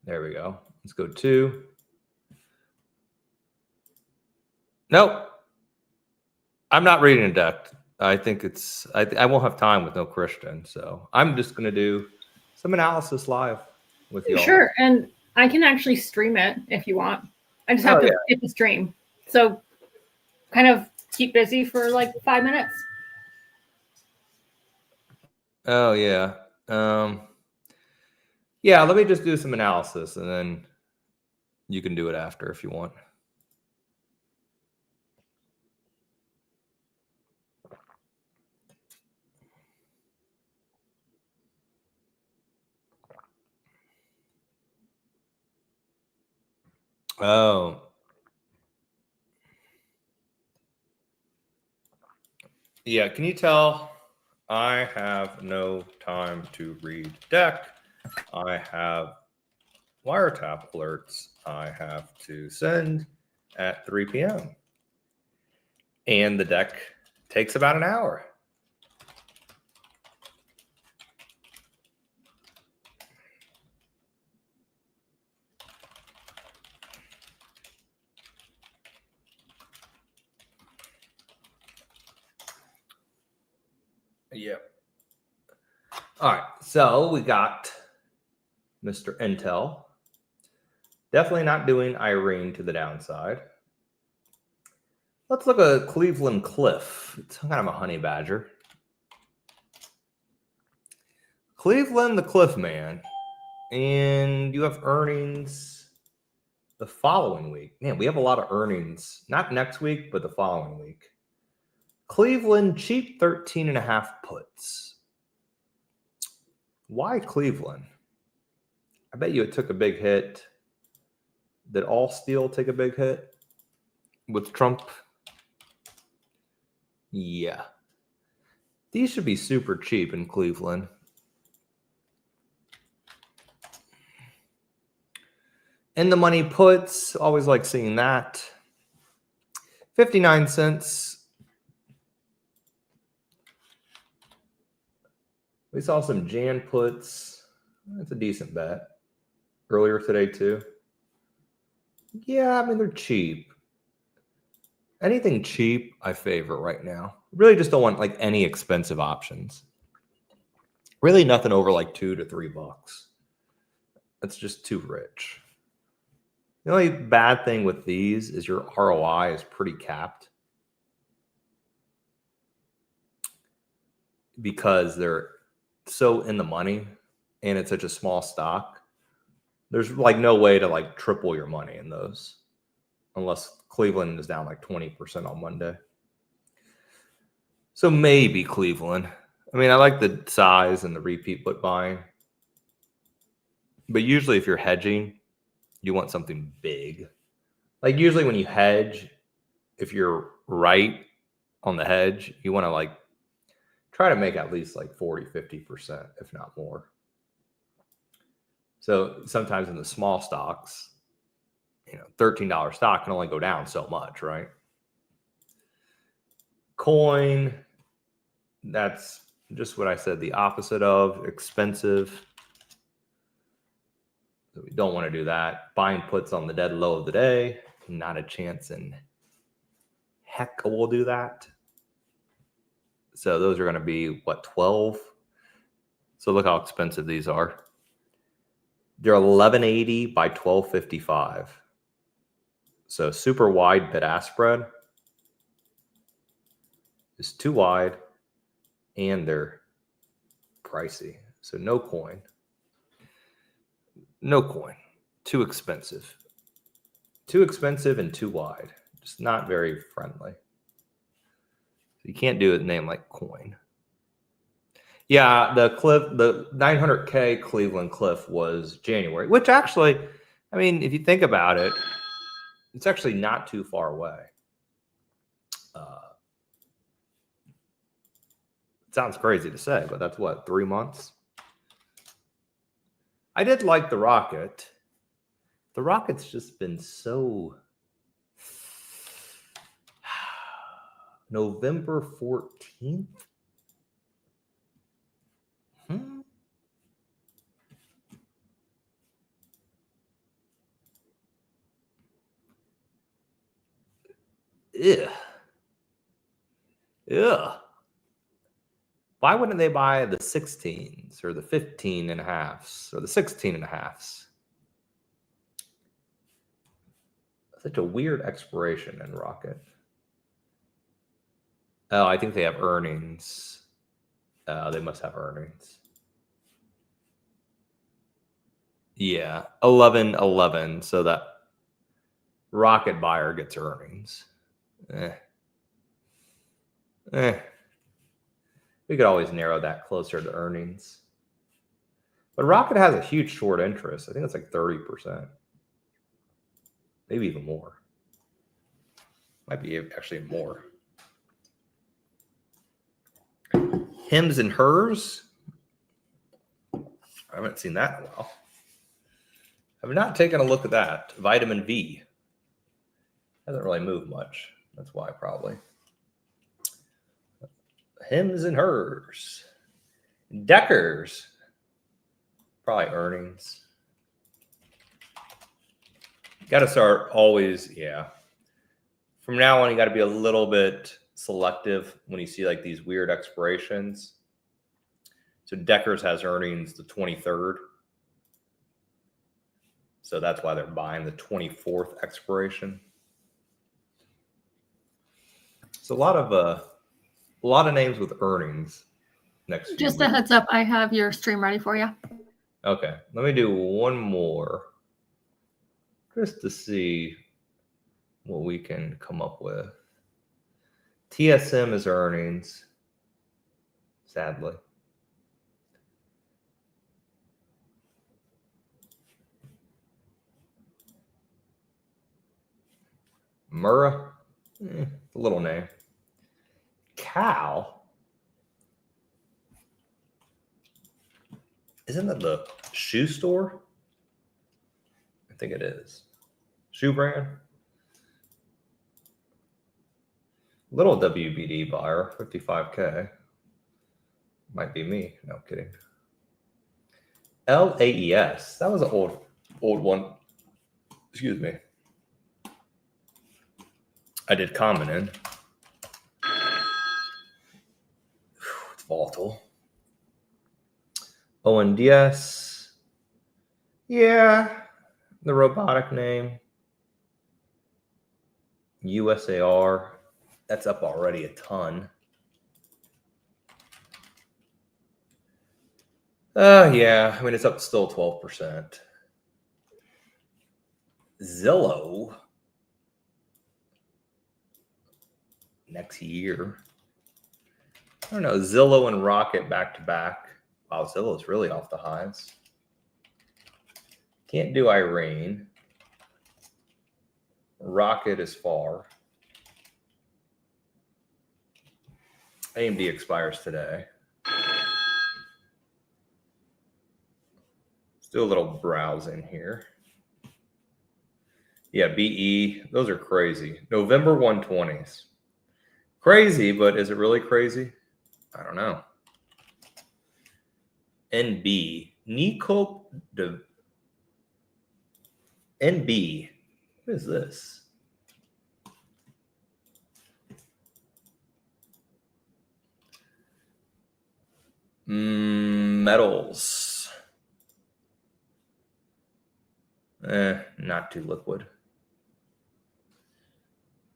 There we go. Let's go 2. Nope. I'm not reading a deck. I think it's, I won't have time with no Christian. So I'm just going to do some analysis live with you all. Sure. And I can actually stream it if you want. I just have to hit the stream. So kind of keep busy for like 5 minutes. Oh, yeah. Yeah, let me just do some analysis and then you can do it after if you want. Oh. Yeah, can you tell I have no time to read deck? I have wiretap alerts I have to send at 3 p.m. And the deck takes about an hour. Yep. All right, so we got Mr. Intel. Definitely not doing Irene to the downside. Let's look at Cleveland Cliff. It's kind of a honey badger. Cleveland, the Cliff man. And you have earnings the following week. Man, we have a lot of earnings. Not next week, but the following week. Cleveland, cheap 13.5 puts. Why Cleveland? I bet you it took a big hit. Did all steel take a big hit with Trump? Yeah. These should be super cheap in Cleveland. In the money puts, always like seeing that. 59 cents. We saw some Jan puts. That's a decent bet. Earlier today, too. Yeah, I mean, they're cheap. Anything cheap, I favor right now. Really just don't want like any expensive options. Really nothing over like $2 to $3. That's just too rich. The only bad thing with these is your ROI is pretty capped because they're so in the money and it's such a small stock. There's like no way to like triple your money in those unless Cleveland is down like 20% on Monday. So maybe Cleveland. I mean, I like the size and the repeat put buying. But usually if you're hedging, you want something big. Like usually when you hedge, if you're right on the hedge, you want to like try to make at least like 40, 50%, if not more. So sometimes in the small stocks, $13 stock can only go down so much, right? Coin, that's just what I said, the opposite of expensive. So we don't want to do that. Buying puts on the dead low of the day. Not a chance in heck we'll do that. So those are going to be, what, 12? So look how expensive these are. They're 1180 by 1255. So super wide bid-ask spread is too wide, and they're pricey. So no coin. No coin. Too expensive. Too expensive and too wide. Just not very friendly. You can't do a name like coin. Yeah, the 900K Cleveland cliff was January, which actually, I mean, if you think about it, it's actually not too far away. It sounds crazy to say, but that's what, 3 months? I did like the Rocket. The Rocket's just been so... November 14th? Ugh. Ugh. Why wouldn't they buy the 16s or the 15 and a halves or the 16 and a halves? Such a weird expiration in Rocket. Oh, I think they have earnings. They must have earnings. Yeah, 11/11. So that Rocket buyer gets earnings. We could always narrow that closer to earnings. But Rocket has a huge short interest. I think it's like 30%. Maybe even more. Might be actually more. Hims and Hers. I haven't seen that in a while. I've not taken a look at that. Vitamin V. Hasn't really moved much. That's why probably. Hims and Hers. Deckers. Probably earnings. Got to start always, yeah. From now on, you got to be a little bit selective when you see like these weird expirations. So Deckers has earnings the 23rd. So that's why they're buying the 24th expiration. So a lot of names with earnings next few Just a weeks. heads up, I have your stream ready for you. Okay, let me do one more just to see what we can come up with. TSM is earnings, sadly. Murrah, a little name. Cal, isn't that the shoe store? think it is. Shoe brand. Little WBD buyer, 55K. Might be me. No, kidding. LAES. That was an old one. Excuse me. I did comment in. It's volatile. ONDS. Yeah. The robotic name. USAR. That's up already a ton. Yeah. I mean, it's up still 12%. Zillow. Next year. I don't know. Zillow and Rocket back to back. Wow, Zillow's really off the highs. Can't do Irene. Rocket is far. AMD expires today. Let's do a little browsing here. Yeah, BE. Those are crazy. November 120s. Crazy, but is it really crazy? I don't know. NB. Nico de NB. What is this? Metals. Not too liquid.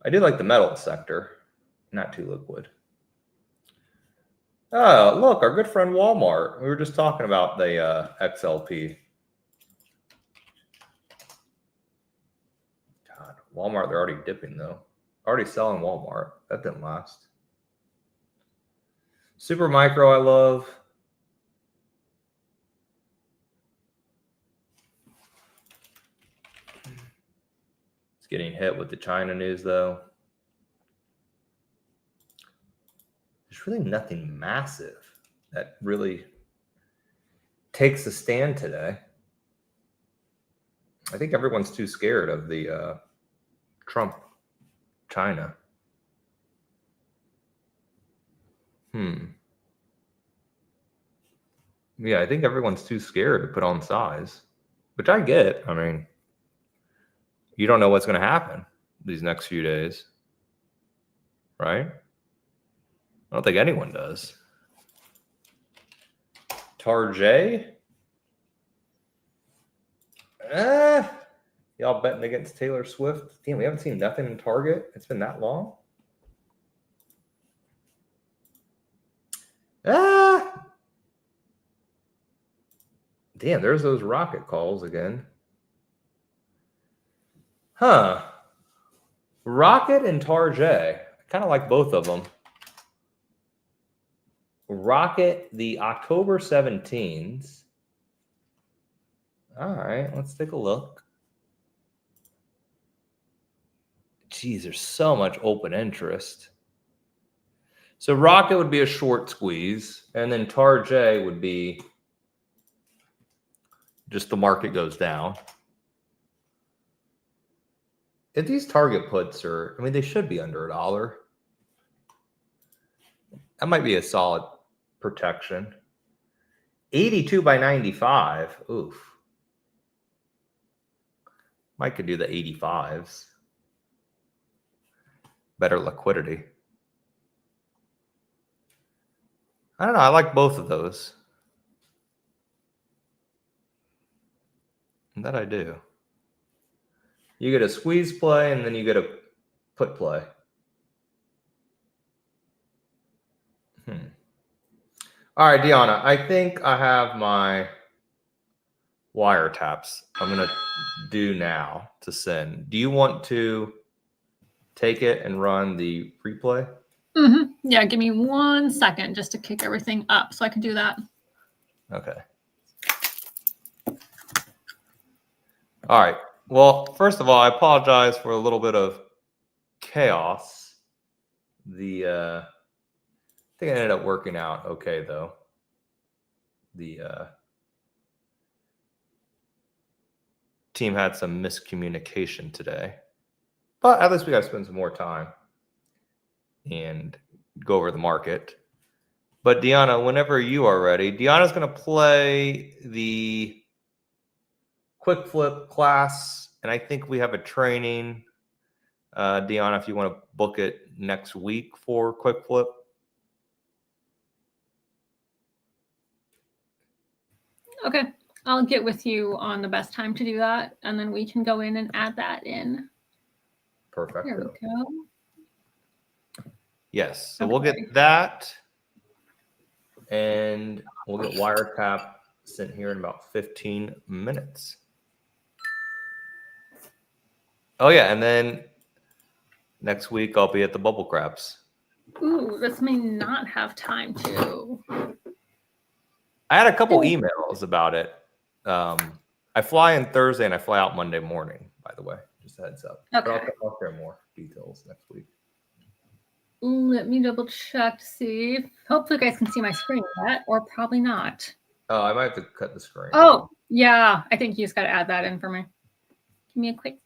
I do like the metal sector. Not too liquid. Oh, look, our good friend Walmart. We were just talking about the XLP. God, Walmart, they're already dipping, though. Already selling Walmart. That didn't last. Super Micro, I love. It's getting hit with the China news, though. There's really nothing massive that really takes a stand today. I think everyone's too scared of the Trump China. Yeah, I think everyone's too scared to put on size, which I get. I mean, you don't know what's going to happen these next few days, right? I don't think anyone does. Tarjay? Y'all betting against Taylor Swift? Damn, we haven't seen nothing in Target. It's been that long. Damn, there's those rocket calls again. Huh. Rocket and Tarjay. I kind of like both of them. Rocket, the October 17s. All right, let's take a look. Geez, there's so much open interest. So Rocket would be a short squeeze, and then Tarjay would be just the market goes down. If these target puts are, I mean, they should be under $1. That might be a solid protection. 82 by 95. Oof. Mike could do the 85s. Better liquidity. I don't know. I like both of those. That I do. You get a squeeze play and then you get a put play. All right, Deanna, I think I have my wiretaps I'm going to do now to send. Do you want to take it and run the replay? Yeah, give me 1 second just to kick everything up so I can do that. Okay. All right. Well, first of all, I apologize for a little bit of chaos. I think it ended up working out okay, though. The team had some miscommunication today, but at least we got to spend some more time and go over the market. But Deanna, whenever you are ready, Deanna's going to play the quick flip class, and I think we have a training. Deanna, if you want to book it next week for quick flip. Okay, I'll get with you on the best time to do that, and then we can go in and add that in. Perfect. There we go. Yes, so we'll get that, and we'll get wiretap sent here in about 15 minutes. Oh yeah, and then next week I'll be at the Bubble Craps. Ooh, this may not have time to. I had a couple emails about it. I fly in Thursday and I fly out Monday morning, by the way. Just a heads up. Okay. But I'll share more details next week. Let me double check to see. Hopefully you guys can see my screen yet, or probably not. Oh, I might have to cut the screen. Oh, yeah. I think you just got to add that in for me. Give me a quick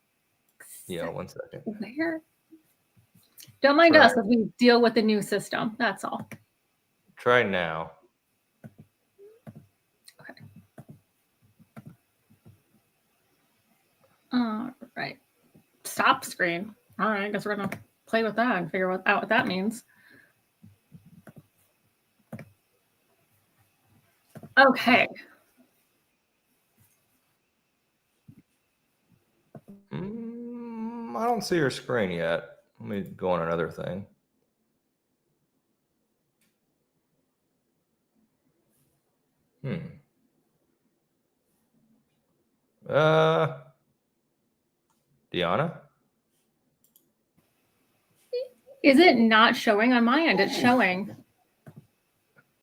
Yeah, 1 second. Where? Don't mind us as we deal with the new system. That's all. Try now. Okay. All right. Stop screen. All right. I guess we're going to play with that and figure out what that means. Okay. I don't see your screen yet. Let me go on another thing. Deanna? Is it not showing on my end? It's showing.